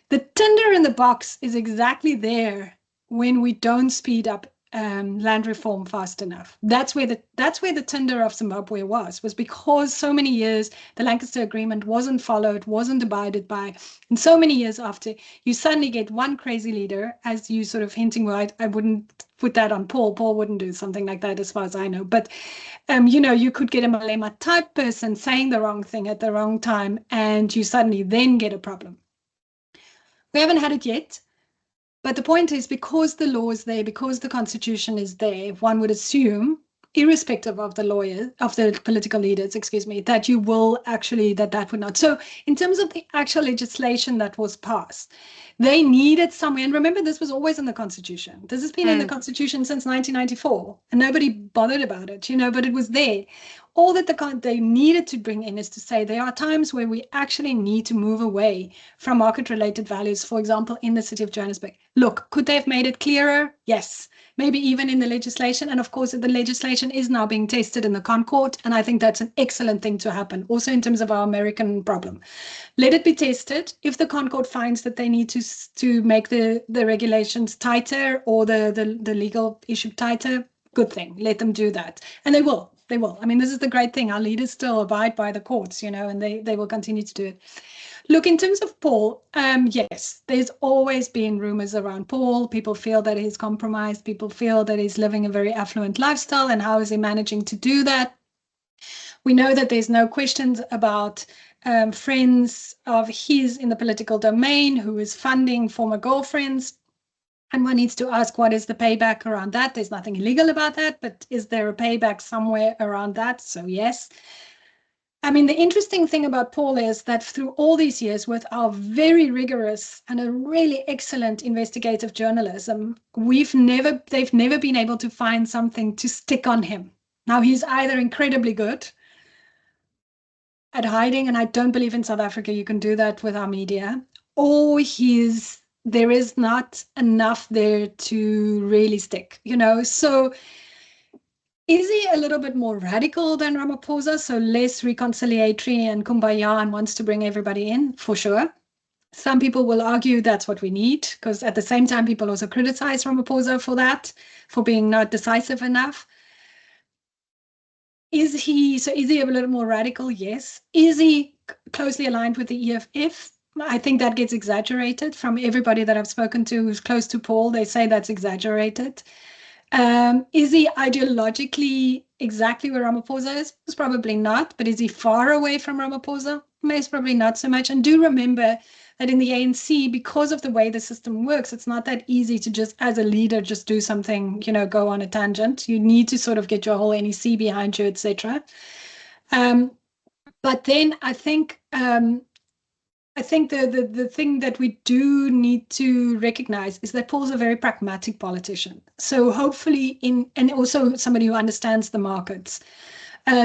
The tinder in the box is exactly there when we don't speed up land reform fast enough. That's where the tinder of Zimbabwe was because so many years the Lancaster Agreement wasn't followed, wasn't abided by, and so many years after, you suddenly get one crazy leader, as you sort of hinting, right? I wouldn't put that on Paul. Paul wouldn't do something like that as far as I know. But, you could get a Malema type person saying the wrong thing at the wrong time, and you suddenly then get a problem. We haven't had it yet. But the point is, because the law is there, because the constitution is there, one would assume, irrespective of the political leaders, that you will actually, that would not. So in terms of the actual legislation that was passed, they needed somewhere, and remember, this was always in the constitution. This has been in the constitution since 1994, and nobody bothered about it, but it was there. All that they needed to bring in is to say there are times where we actually need to move away from market-related values, for example, in the city of Johannesburg. Look, could they have made it clearer? Yes. Maybe even in the legislation. And of course, the legislation is now being tested in the ConCourt, and I think that's an excellent thing to happen, also in terms of our American problem. Let it be tested. If the ConCourt finds that they need to make the regulations tighter or the legal issue tighter, good thing. Let them do that. And they will. They will. I mean, this is the great thing. Our leaders still abide by the courts, and they will continue to do it. Look, in terms of Paul, yes, there's always been rumors around Paul. People feel that he's compromised. People feel that he's living a very affluent lifestyle, and how is he managing to do that? We know that there's no questions about friends of his in the political domain who is funding former girlfriends. And one needs to ask, what is the payback around that? There's nothing illegal about that, but is there a payback somewhere around that? So yes. I mean, the interesting thing about Paul is that through all these years with our very rigorous and a really excellent investigative journalism, they've never been able to find something to stick on him. Now, he's either incredibly good at hiding, and I don't believe in South Africa you can do that with our media, or there is not enough there to really stick, So is he a little bit more radical than Ramaphosa? So less reconciliatory and kumbaya and wants to bring everybody in, for sure. Some people will argue that's what we need, because at the same time, people also criticize Ramaphosa for that, for being not decisive enough. Is he a little more radical? Yes. Is he closely aligned with the EFF? I think that gets exaggerated from everybody that I've spoken to who's close to Paul. They say that's exaggerated. Is he ideologically exactly where Ramaphosa is? It's probably not. But is he far away from Ramaphosa? Most probably not so much. And do remember that in the ANC, because of the way the system works, it's not that easy to just, as a leader, just do something, go on a tangent. You need to sort of get your whole NEC behind you, etc. But then I think the thing that we do need to recognize is that Paul's a very pragmatic politician. So hopefully and also somebody who understands the markets.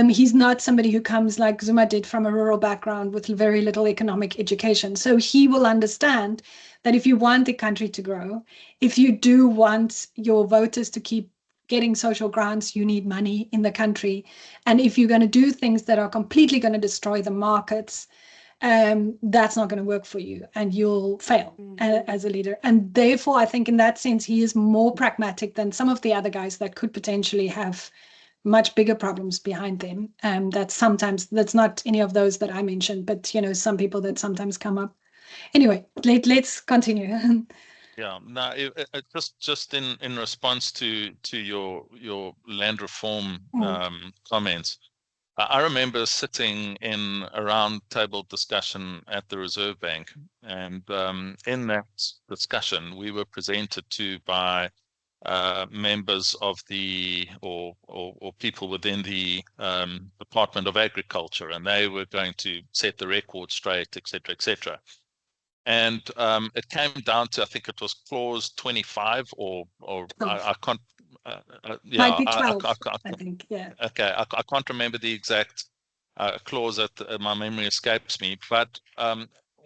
He's not somebody who comes like Zuma did from a rural background with very little economic education. So he will understand that if you want the country to grow, if you do want your voters to keep getting social grants, you need money in the country. And if you're going to do things that are completely going to destroy the markets, that's not going to work for you and you'll fail as a leader. And therefore, I think in that sense, he is more pragmatic than some of the other guys that could potentially have much bigger problems behind them. That's not any of those that I mentioned, but some people that sometimes come up. Anyway, let's continue. Yeah, no, just in response to your land reform comments, I remember sitting in a round table discussion at the Reserve Bank, and in that discussion, we were presented to by members of or people within the Department of Agriculture, and they were going to set the record straight, etc., etc. And it came down to, I think it was clause 25 or I can't. Might be 12, I think. Yeah. Okay, I can't remember the exact clause that my memory escapes me. But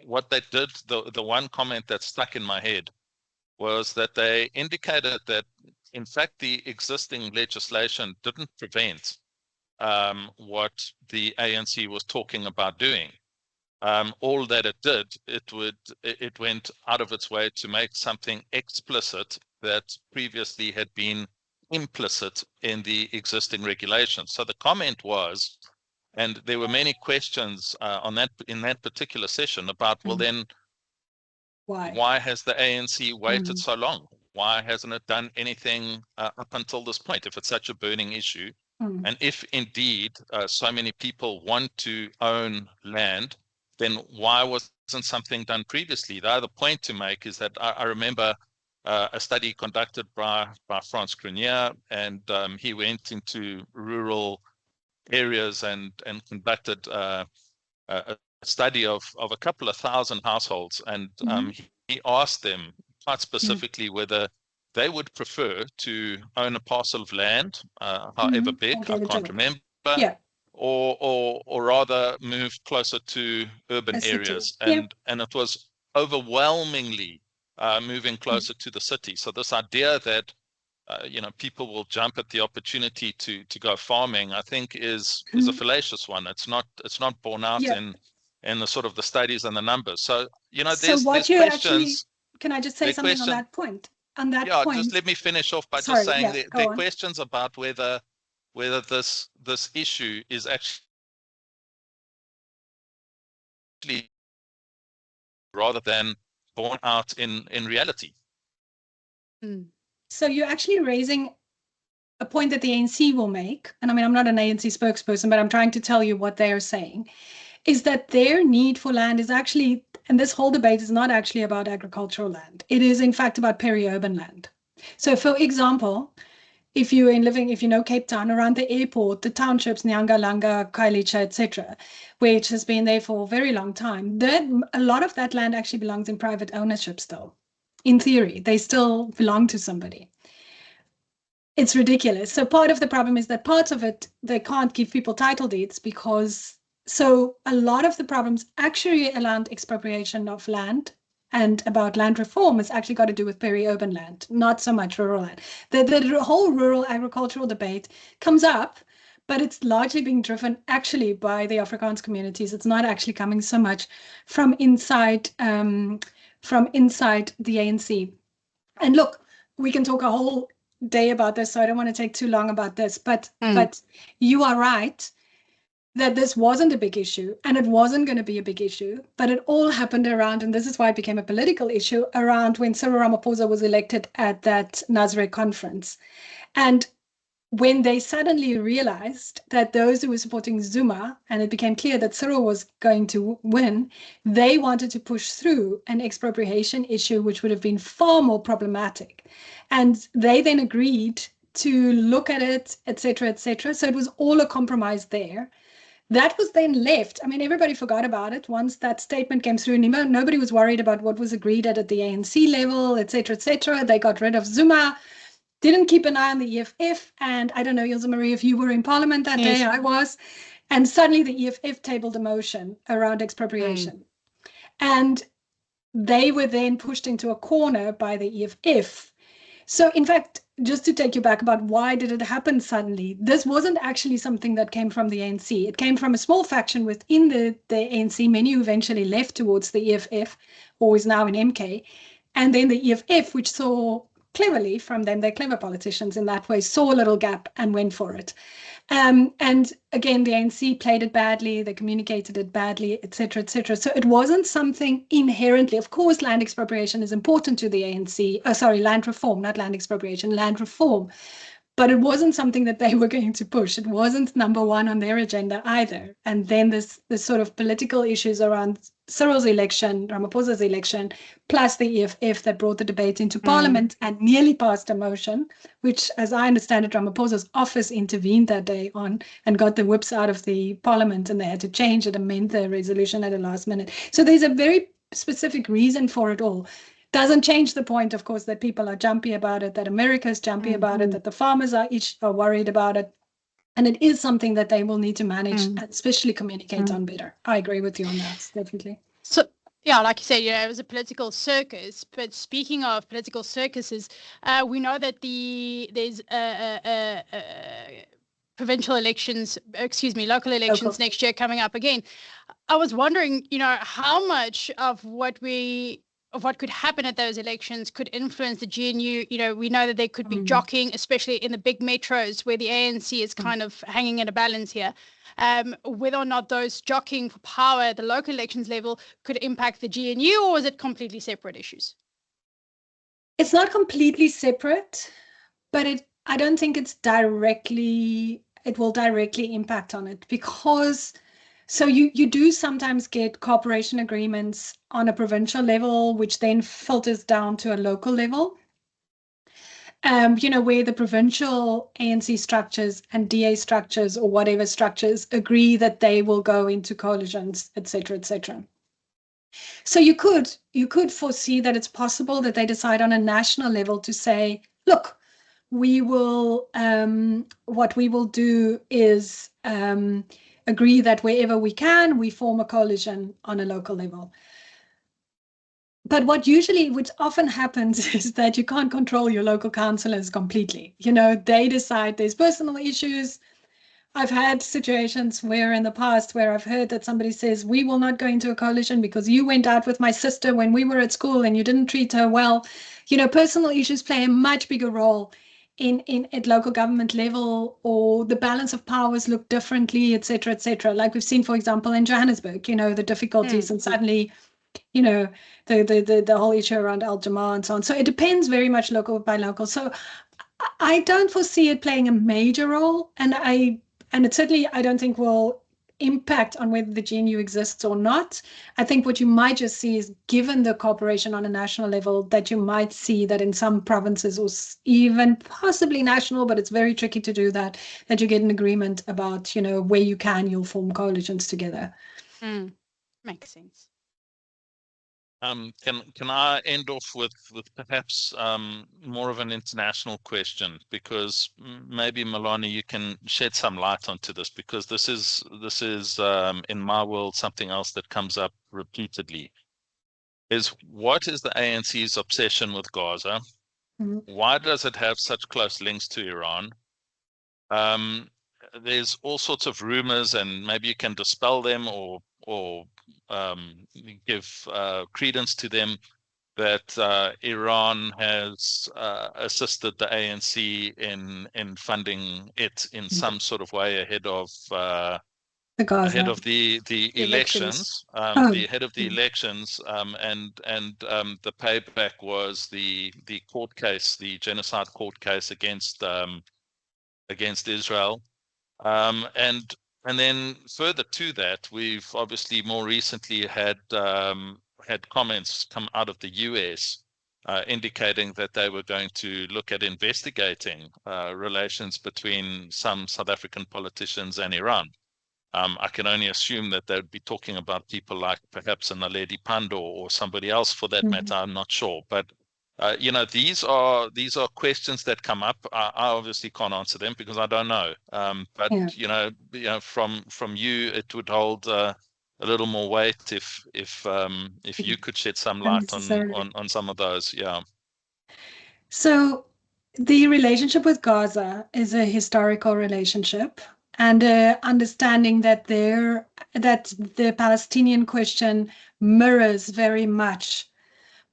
what they did, the one comment that stuck in my head, was that they indicated that, in fact, the existing legislation didn't prevent what the ANC was talking about doing. All that it did, it went out of its way to make something explicit that previously had been implicit in the existing regulations. So the comment was, and there were many questions in that particular session about, well, then why has the ANC waited so long? Why hasn't it done anything up until this point, if it's such a burning issue? And if indeed so many people want to own land, then why wasn't something done previously? The other point to make is that I remember a study conducted by Frans Cronje, and he went into rural areas and conducted a study of a couple of thousand households, and he asked them quite specifically whether they would prefer to own a parcel of land, however big, I can't remember, or rather move closer to urban areas, and it was overwhelmingly moving closer to the city. So this idea that people will jump at the opportunity to go farming, I think is a fallacious one. It's not borne out in the sort of the studies and the numbers. So there's questions. Can I just say something on that point? Just let me finish off by just saying there are questions about whether this issue is actually rather than borne out in reality. So you're actually raising a point that the ANC will make, and I mean, I'm not an ANC spokesperson, but I'm trying to tell you what they are saying, is that their need for land is actually, and this whole debate is not actually about agricultural land. It is, in fact, about peri-urban land. So, for example, if you know Cape Town, around the airport, the townships, Nyangalanga, Khayelitsha, etc., which has been there for a very long time, a lot of that land actually belongs in private ownership still. In theory, they still belong to somebody. It's ridiculous. So part of the problem is that parts of it, they can't give people title deeds because, so a lot of the problems actually around expropriation of land and about land reform has actually got to do with peri-urban land, not so much rural land. The whole rural agricultural debate comes up, but it's largely being driven actually by the Afrikaans communities. It's not actually coming so much from inside the ANC. And look, we can talk a whole day about this, so I don't want to take too long about this, but you are right that this wasn't a big issue and it wasn't going to be a big issue, but it all happened around, and this is why it became a political issue, around when Cyril Ramaphosa was elected at that Nazaré conference. And when they suddenly realized that those who were supporting Zuma, and it became clear that Cyril was going to win, they wanted to push through an expropriation issue, which would have been far more problematic. And they then agreed to look at it, etc., etc. So it was all a compromise there. That was then left. I mean, everybody forgot about it once that statement came through. Nobody was worried about what was agreed at the ANC level, etc., etc. They got rid of Zuma. Didn't keep an eye on the EFF, and I don't know, Ilse Marie, if you were in Parliament that day, I was, and suddenly the EFF tabled a motion around expropriation. And they were then pushed into a corner by the EFF. So in fact, just to take you back about why did it happen suddenly, this wasn't actually something that came from the ANC. It came from a small faction within the ANC, many who eventually left towards the EFF, or is now in MK, and then the EFF, which saw cleverly from them, they're clever politicians in that way, saw a little gap and went for it. And again, the ANC played it badly, they communicated it badly, etc., etc. So it wasn't something inherently, of course, land expropriation is important to the ANC, land reform, not land expropriation, land reform. But it wasn't something that they were going to push. It wasn't number one on their agenda either. And then this sort of political issues around Cyril's election, Ramaphosa's election, plus the EFF that brought the debate into Parliament and nearly passed a motion, which, as I understand it, Ramaphosa's office intervened that day on and got the whips out of the Parliament, and they had to change it, amend the resolution at the last minute. So there's a very specific reason for it all. Doesn't change the point, of course, that people are jumpy about it, that America is jumpy about it, that the farmers are worried about it. And it is something that they will need to manage and especially communicate on better. I agree with you on that, definitely. So, yeah, like you said, it was a political circus. But speaking of political circuses, we know that there's provincial elections, local elections next year coming up again. I was wondering, how much of what could happen at those elections could influence the GNU. We know that there could be jockeying, especially in the big metros where the ANC is kind of hanging in a balance here. Whether or not those jockeying for power at the local elections level could impact the GNU, or is it completely separate issues? It's not completely separate, but I don't think it will directly impact on it, because so you do sometimes get cooperation agreements on a provincial level, which then filters down to a local level. Where the provincial ANC structures and DA structures or whatever structures agree that they will go into coalitions, etc., etc. So you could foresee that it's possible that they decide on a national level to say, look, we will what we will do is agree that wherever we can, we form a coalition on a local level. But which often happens is that you can't control your local councillors completely. They decide there's personal issues. I've had situations where in the past where I've heard that somebody says, we will not go into a coalition because you went out with my sister when we were at school and you didn't treat her well. Personal issues play a much bigger role at local government level, or the balance of powers look differently, etc., etc. Like we've seen, for example, in Johannesburg, the difficulties and suddenly, the whole issue around Al-Jamaa and so on. So it depends very much local by local. So I don't foresee it playing a major role, and it certainly I don't think will impact on whether the GNU exists or not. I think what you might just see is, given the cooperation on a national level, that you might see that in some provinces, or even possibly national, but it's very tricky to do that, that you get an agreement about, where you'll form coalitions together. Makes sense. Can I end off with perhaps more of an international question, because maybe Melanie, you can shed some light onto this, because this is in my world something else that comes up repeatedly. Is what is the ANC's obsession with Gaza? Why does it have such close links to Iran? There's all sorts of rumors, and maybe you can dispel them or give credence to them, that Iran has assisted the ANC in funding it in some sort of way ahead of the elections. Ahead of the elections, and the payback was the court case, the genocide court case against Israel, and then further to that, we've obviously more recently had comments come out of the US indicating that they were going to look at investigating relations between some South African politicians and Iran. I can only assume that they'd be talking about people like perhaps a Naledi Pandor or somebody else for that matter. I'm not sure, but these are questions that come up. I obviously can't answer them because I don't know. But from you, it would hold a little more weight if you could shed some light on some of those. Yeah. So the relationship with Gaza is a historical relationship, and understanding that the Palestinian question mirrors very much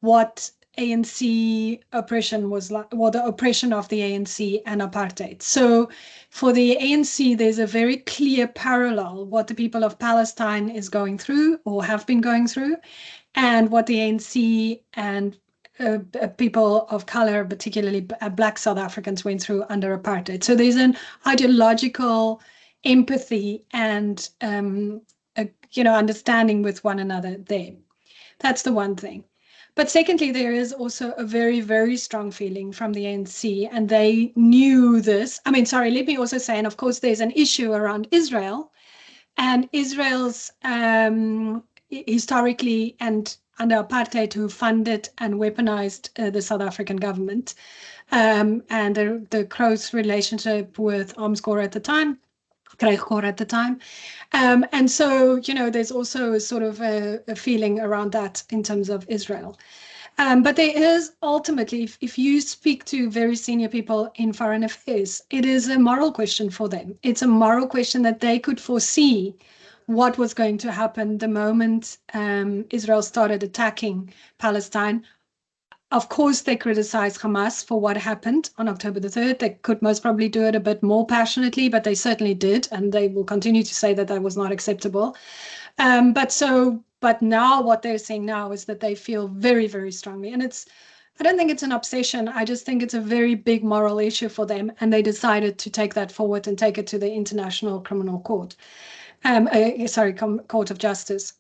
what ANC oppression was like, or the oppression of the ANC and apartheid. So for the ANC, there's a very clear parallel, what the people of Palestine is going through or have been going through, and what the ANC and people of color, particularly Black South Africans, went through under apartheid. So there's an ideological empathy and understanding with one another there. That's the one thing. But secondly, there is also a very, very strong feeling from the ANC, and they knew this. Let me also say, and of course, there's an issue around Israel, and Israel's historically and under apartheid, who funded and weaponized the South African government, and the close relationship with Arms Corps at the time. And so, there's also a sort of a feeling around that in terms of Israel. But there is ultimately, if you speak to very senior people in foreign affairs, it is a moral question for them. It's a moral question that they could foresee what was going to happen the moment Israel started attacking Palestine. Of course, they criticize Hamas for what happened on October the 3rd. They could most probably do it a bit more passionately, but they certainly did, and they will continue to say that that was not acceptable. But now what they're saying now is that they feel very, very strongly, and I don't think it's an obsession. I just think it's a very big moral issue for them, and they decided to take that forward and take it to the International Criminal Court, Court of Justice.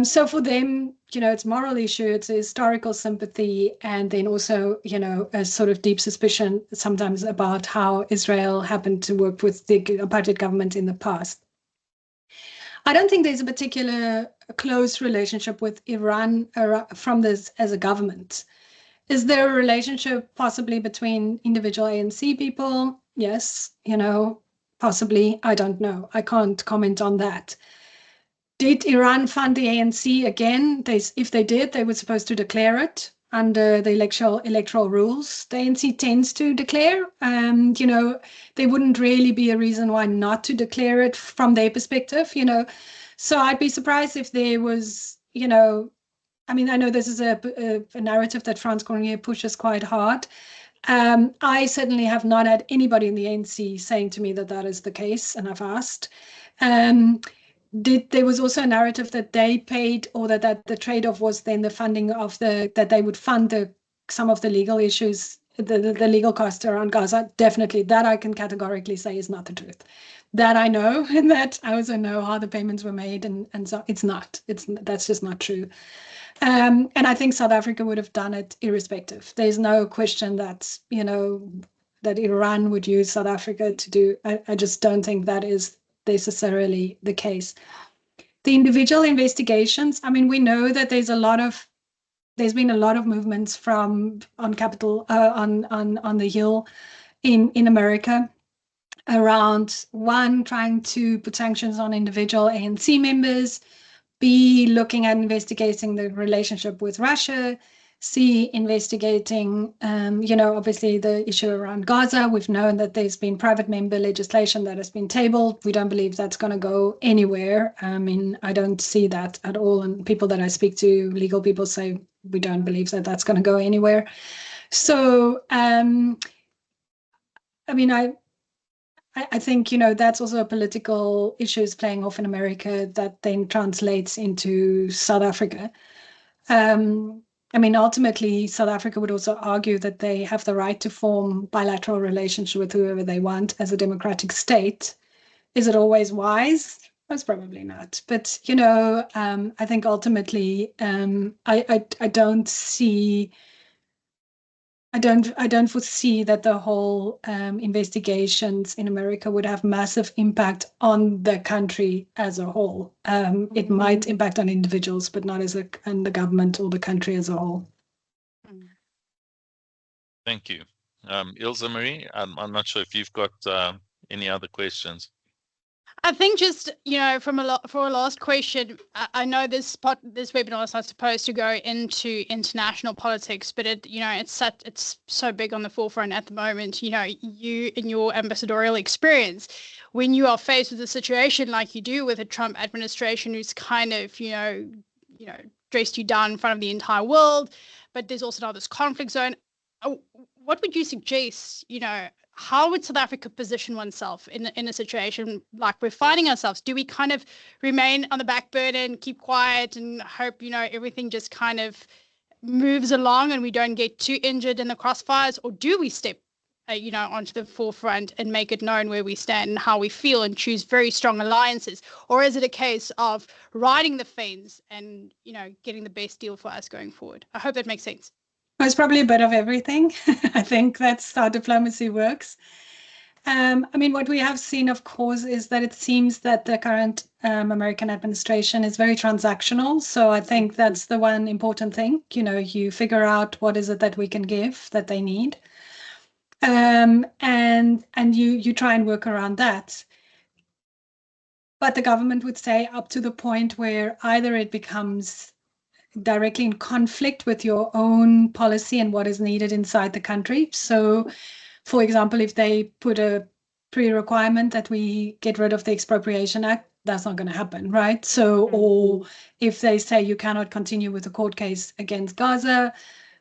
So for them, it's a moral issue, it's a historical sympathy, and then also, a sort of deep suspicion sometimes about how Israel happened to work with the apartheid government in the past. I don't think there's a particular close relationship with Iran from this as a government. Is there a relationship possibly between individual ANC people? Yes, possibly. I don't know. I can't comment on that. Did Iran fund the ANC again? If they did, they were supposed to declare it under the electoral rules. The ANC tends to declare. There wouldn't really be a reason why not to declare it from their perspective, So I'd be surprised if there was, I know this is a narrative that Frans Cronje pushes quite hard. I certainly have not had anybody in the ANC saying to me that that is the case, and I've asked. There was also a narrative that they paid, or that the trade-off was then the funding of that they would fund some of the legal issues the legal costs around Gaza, definitely that I can categorically say is not the truth. That I know, and that I also know how the payments were made, and so that's just not true. And I think South Africa would have done it irrespective. There's no question that, that Iran would use South Africa to do. I just don't think that is necessarily the case. The individual investigations, I mean, we know that there's been a lot of movements on the Hill in America around, one, trying to put sanctions on individual ANC members, B, looking at investigating the relationship with Russia, C, investigating, obviously the issue around Gaza. We've known that there's been private member legislation that has been tabled. We don't believe that's going to go anywhere. I mean, I don't see that at all. And people that I speak to, legal people, say we don't believe that that's going to go anywhere. So, I think, that's also a political issues playing off in America that then translates into South Africa. Ultimately, South Africa would also argue that they have the right to form bilateral relations with whoever they want as a democratic state. Is it always wise? Most probably not. But, I think ultimately, I don't foresee that the whole investigations in America would have massive impact on the country as a whole. It might impact on individuals, but not on the government or the country as a whole. Thank you. Ilse Marie, I'm not sure if you've got any other questions. I think just, for a last question, I know this webinar is not supposed to go into international politics, but it's so big on the forefront at the moment. You in your ambassadorial experience, when you are faced with a situation like you do with a Trump administration who's kind of, dressed you down in front of the entire world, but there's also now this conflict zone. What would you suggest, how would South Africa position oneself in a situation like we're finding ourselves? Do we kind of remain on the back burner and keep quiet and hope, everything just kind of moves along and we don't get too injured in the crossfires? Or do we step, onto the forefront and make it known where we stand and how we feel and choose very strong alliances? Or is it a case of riding the fence and, getting the best deal for us going forward? I hope that makes sense. It's probably a bit of everything. I think that's how diplomacy works. What we have seen, of course, is that it seems that the current American administration is very transactional. So I think that's the one important thing. You figure out what is it that we can give that they need. And you try and work around that. But the government would say up to the point where either it becomes directly in conflict with your own policy and what is needed inside the country. So, for example, if they put a pre-requirement that we get rid of the Expropriation Act, that's not going to happen, right? So, or if they say you cannot continue with the court case against Gaza,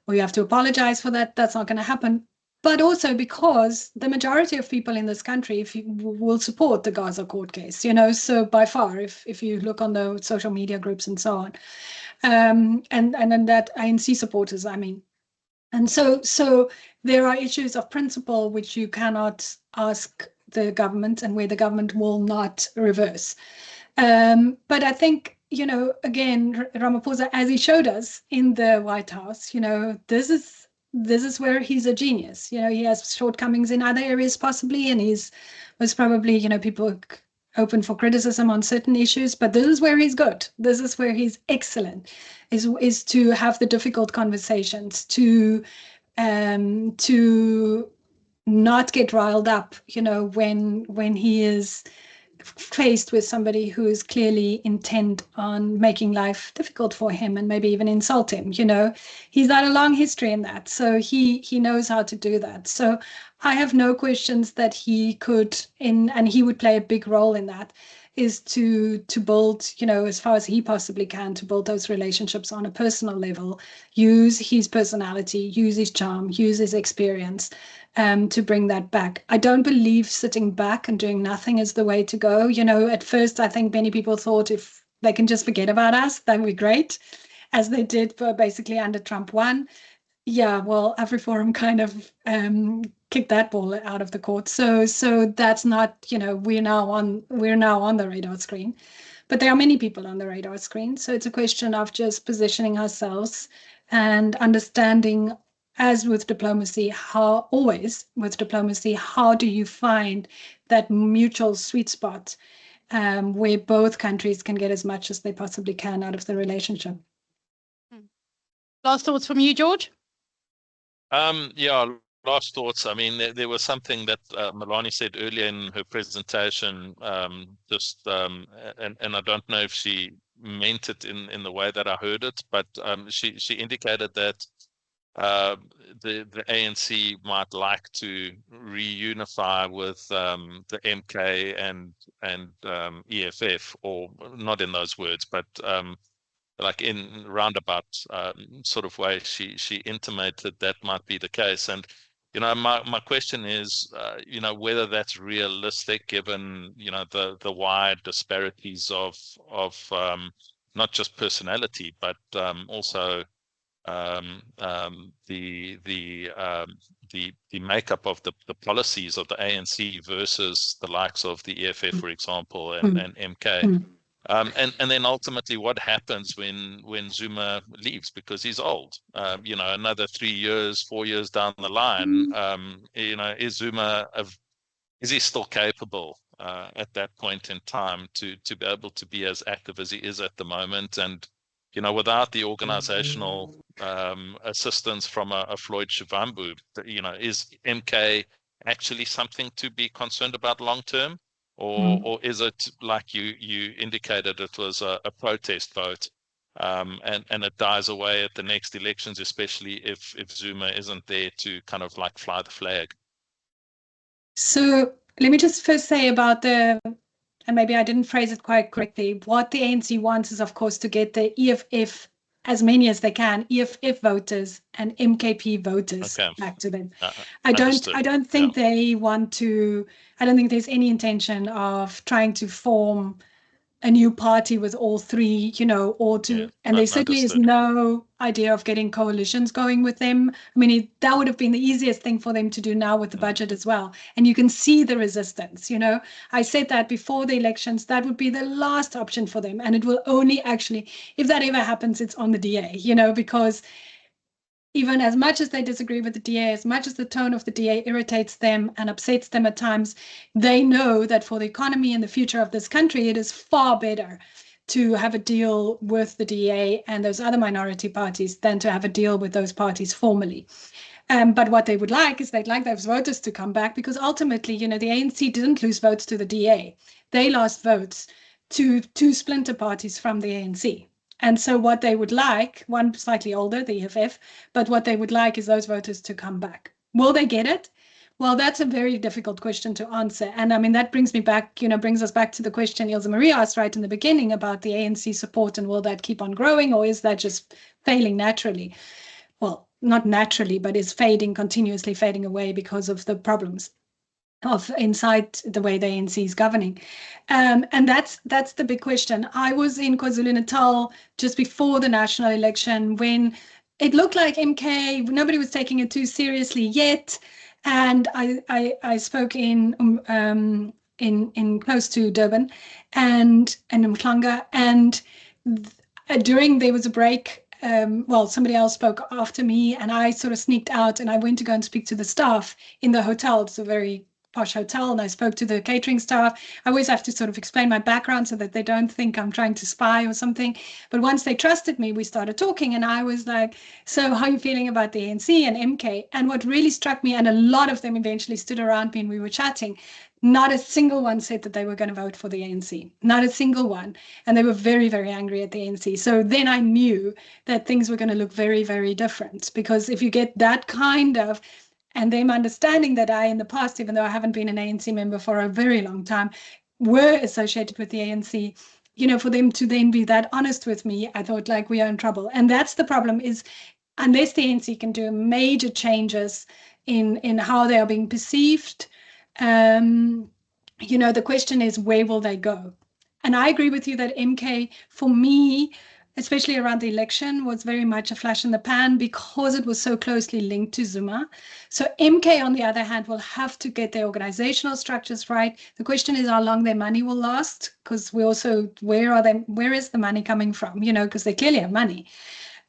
or you have to apologize for that, that's not going to happen. But also because the majority of people in this country will support the Gaza court case, so by far, if you look on the social media groups and so on. And then that ANC supporters, And so there are issues of principle which you cannot ask the government and where the government will not reverse. But I think, again, Ramaphosa, as he showed us in the White House, this is where he's a genius. He has shortcomings in other areas possibly, and was probably, people open for criticism on certain issues, but this is where he's good. This is where he's excellent, is to have the difficult conversations, to not get riled up, when he is faced with somebody who is clearly intent on making life difficult for him and maybe even insult him. He's had a long history in that, so he knows how to do that. So I have no questions that he could, and he would play a big role in that, is to build, as far as he possibly can, to build those relationships on a personal level, use his personality, use his charm, use his experience, to bring that back. I don't believe sitting back and doing nothing is the way to go. At first, I think many people thought if they can just forget about us, that would be great, as they did for basically under Trump 1. Yeah, well, AfriForum kind of kicked that ball out of the court. So that's not, we're now on the radar screen. But there are many people on the radar screen. So it's a question of just positioning ourselves and understanding, as with diplomacy, how do you find that mutual sweet spot where both countries can get as much as they possibly can out of the relationship. Last thoughts from you, George? Yeah, last thoughts. I mean, there was something that Melanie said earlier in her presentation, and I don't know if she meant it in the way that I heard it, but she indicated that the ANC might like to reunify with the MK and EFF, or not in those words, but like in roundabout sort of way, she intimated that might be the case. And my question is, whether that's realistic, given the wide disparities of not just personality, but also the makeup of the policies of the ANC versus the likes of the EFF, for example, and MK. And then ultimately what happens when Zuma leaves, because he's old, another 3 years, 4 years down the line, is Zuma, is he still capable at that point in time to be able to be as active as he is at the moment? And, without the organizational assistance from a Floyd Shivambu, is MK actually something to be concerned about long term? Or is it, like you indicated, it was a protest vote, and it dies away at the next elections, especially if Zuma isn't there to kind of like fly the flag? So let me just first say about and maybe I didn't phrase it quite correctly, what the ANC wants is, of course, to get the EFF, as many as they can, EFF voters and MKP voters back to them. I don't think they want to, I don't think there's any intention of trying to form a new party with all three, and there certainly is no idea of getting coalitions going with them. I mean, that would have been the easiest thing for them to do now with the budget as well. And you can see the resistance, I said that before the elections, that would be the last option for them. And it will only actually, if that ever happens, it's on the DA, because even as much as they disagree with the DA, as much as the tone of the DA irritates them and upsets them at times, they know that for the economy and the future of this country, it is far better to have a deal with the DA and those other minority parties than to have a deal with those parties formally. But what they would like is they'd like those voters to come back, because ultimately, the ANC didn't lose votes to the DA. They lost votes to two splinter parties from the ANC. And so what they would like, one slightly older, the EFF, but what they would like is those voters to come back. Will they get it? Well, that's a very difficult question to answer. And I mean, that brings us back to the question Ilse Marie asked right in the beginning about the ANC support, and will that keep on growing, or is that just failing naturally? Well, not naturally, but is continuously fading away because of the problems of inside the way the ANC is governing. And that's the big question. I was in KwaZulu-Natal just before the national election when it looked like MK, nobody was taking it too seriously yet. And I spoke in close to Durban and in Mklanga, and there was a break. Somebody else spoke after me, and I sort of sneaked out and I went to go and speak to the staff in the hotel. It's a very posh hotel, and I spoke to the catering staff. I always have to sort of explain my background so that they don't think I'm trying to spy or something. But once they trusted me, we started talking, and I was like, so how are you feeling about the ANC and MK? And what really struck me, and a lot of them eventually stood around me and we were chatting, not a single one said that they were going to vote for the ANC. Not a single one. And they were very, very angry at the ANC. So then I knew that things were going to look very, very different, because if you get that kind of, and them understanding that I, in the past, even though I haven't been an ANC member for a very long time, were associated with the ANC, for them to then be that honest with me, I thought, like, we are in trouble. And that's the problem, is unless the ANC can do major changes in how they are being perceived, the question is, where will they go? And I agree with you that MK, for me, especially around the election, was very much a flash in the pan because it was so closely linked to Zuma. So MK, on the other hand, will have to get their organizational structures right. The question is how long their money will last, because we also, where is the money coming from? Because they clearly have money.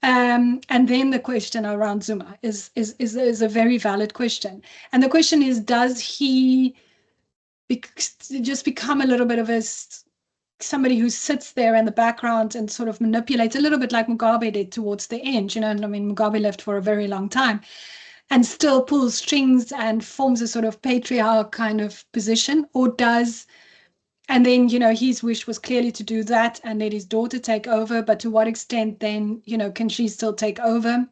And then the question around Zuma is a very valid question. And the question is, does he just become a little bit of somebody who sits there in the background and sort of manipulates, a little bit like Mugabe did towards the end, and I mean, Mugabe left for a very long time and still pulls strings and forms a sort of patriarch kind of position, and then, his wish was clearly to do that and let his daughter take over, but to what extent then, can she still take over?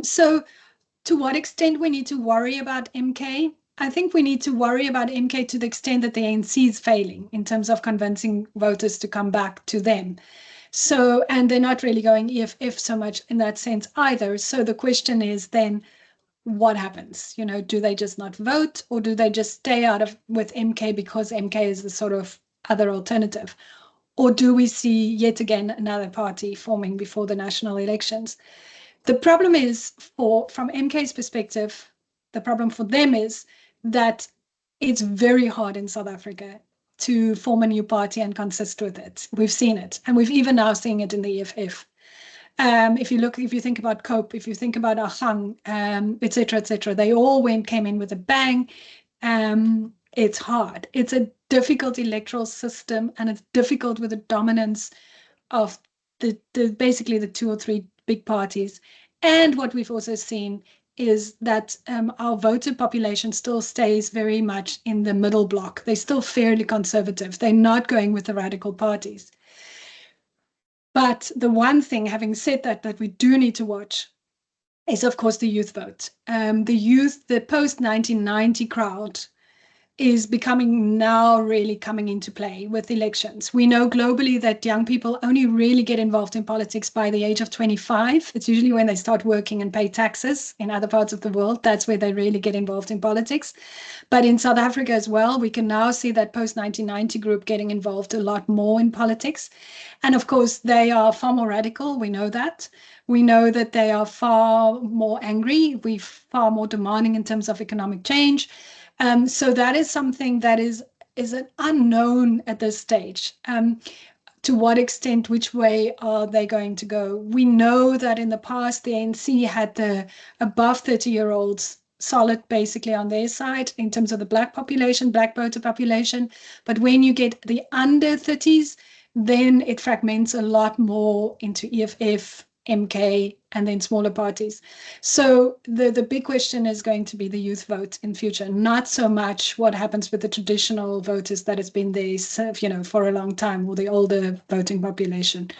So to what extent we need to worry about MK? I think we need to worry about MK to the extent that the ANC is failing in terms of convincing voters to come back to them. So, and they're not really going EFF so much in that sense either. So the question is then, what happens? Do they just not vote, or do they just stay with MK because MK is the sort of other alternative? Or do we see yet again another party forming before the national elections? The problem is, from MK's perspective, the problem for them is that it's very hard in South Africa to form a new party and consist with it. We've seen it, and we've even now seen it in the EFF. If you think about COPE, if you think about Ahang, et cetera, they all came in with a bang. It's hard. It's a difficult electoral system, and it's difficult with the dominance of basically the two or three big parties. And what we've also seen is that our voter population still stays very much in the middle block. They're still fairly conservative. They're not going with the radical parties. But the one thing, having said that we do need to watch is, of course, the youth vote. The post-1990 crowd is becoming now really coming into play with elections. We know globally that young people only really get involved in politics by the age of 25. It's usually when they start working and pay taxes in other parts of the world. That's where they really get involved in politics. But in South Africa as well, we can now see that post-1990 group getting involved a lot more in politics. And of course, they are far more radical. We know that. We know that they are far more angry. We're far more demanding in terms of economic change. So that is something that is an unknown at this stage. To what extent, which way are they going to go? We know that in the past, the ANC had the above 30-year-olds solid basically on their side in terms of the black voter population. But when you get the under 30s, then it fragments a lot more into EFF, MK, and then smaller parties. So the big question is going to be the youth vote in future, not so much what happens with the traditional voters that has been there, for a long time, or the older voting population.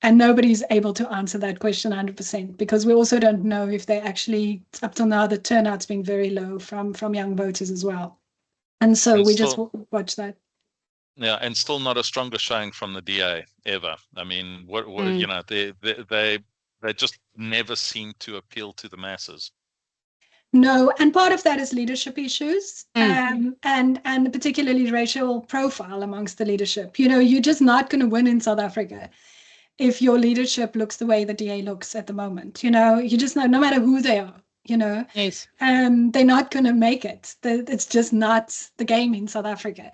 And nobody's able to answer that question 100%, because we also don't know if they actually, up till now, the turnout's been very low from young voters as well. And so we just watch that. Yeah, and still not a stronger showing from the DA ever. I mean, they just never seem to appeal to the masses. No, and part of that is leadership issues, and particularly racial profile amongst the leadership. You're just not going to win in South Africa if your leadership looks the way the DA looks at the moment. You just know, no matter who they are, Yes. They're not going to make it. It's just not the game in South Africa.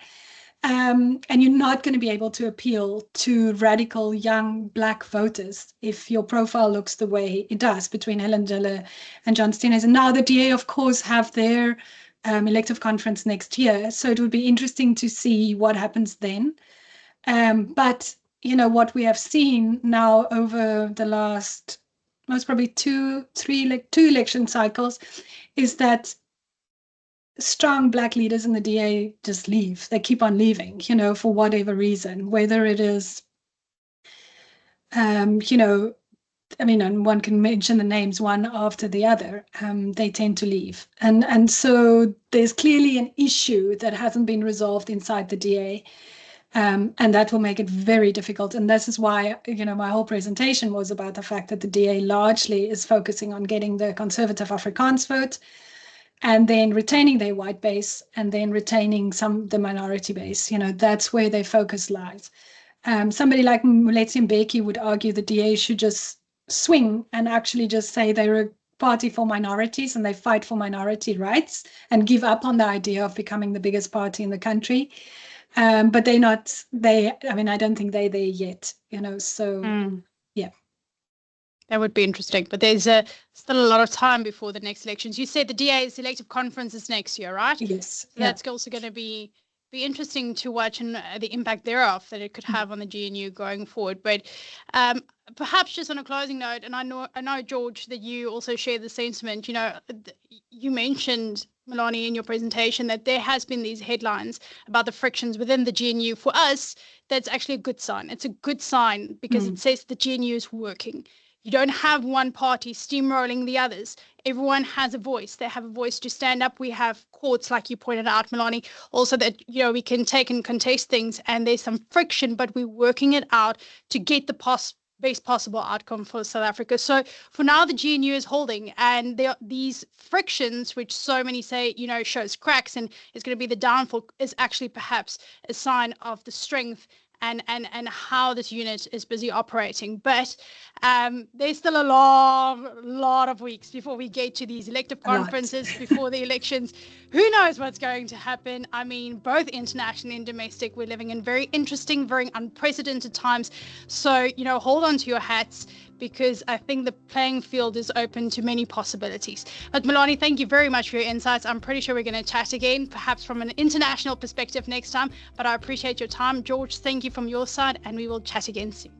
And you're not going to be able to appeal to radical young black voters if your profile looks the way it does between Helen Diller and John Steenhuisen. And now the DA, of course, have their elective conference next year. So it would be interesting to see what happens then. But, what we have seen now over the last, most probably two election cycles, is that strong black leaders in the DA just leave. They keep on leaving, for whatever reason, whether it is, and one can mention the names one after the other, they tend to leave. And so there's clearly an issue that hasn't been resolved inside the DA. And that will make it very difficult. And this is why, my whole presentation was about the fact that the DA largely is focusing on getting the conservative Afrikaans vote, and then retaining their white base, and then retaining the minority base. That's where their focus lies. somebody like Moletsi Mbeki would argue the DA should just swing and actually just say they're a party for minorities and they fight for minority rights and give up on the idea of becoming the biggest party in the country. But they're not, I don't think they're there yet, so yeah. That would be interesting, but there's still a lot of time before the next elections. You said the DA's elective conference is next year, right? Yes. So that's also going to be interesting to watch, and the impact thereof that it could have on the GNU going forward. But perhaps just on a closing note, and I know George, that you also share the sentiment. You mentioned, Melanie, in your presentation that there has been these headlines about the frictions within the GNU. For us, that's actually a good sign. It's a good sign because it says the GNU is working. You don't have one party steamrolling the others. Everyone has a voice. They have a voice to stand up. We have courts, like you pointed out, Melanie, also that, we can take and contest things, and there's some friction, but we're working it out to get the best possible outcome for South Africa. So for now, the GNU is holding, and there are these frictions, which so many say, shows cracks and is going to be the downfall, is actually perhaps a sign of the strength and how this unit is busy operating. But there's still a lot of weeks before we get to these elective conferences, before the elections. Who knows what's going to happen? I mean, both international and domestic, we're living in very interesting, very unprecedented times. So, hold on to your hats, because I think the playing field is open to many possibilities. But Melanie, thank you very much for your insights. I'm pretty sure we're going to chat again, perhaps from an international perspective next time, but I appreciate your time. George, thank you from your side, and we will chat again soon.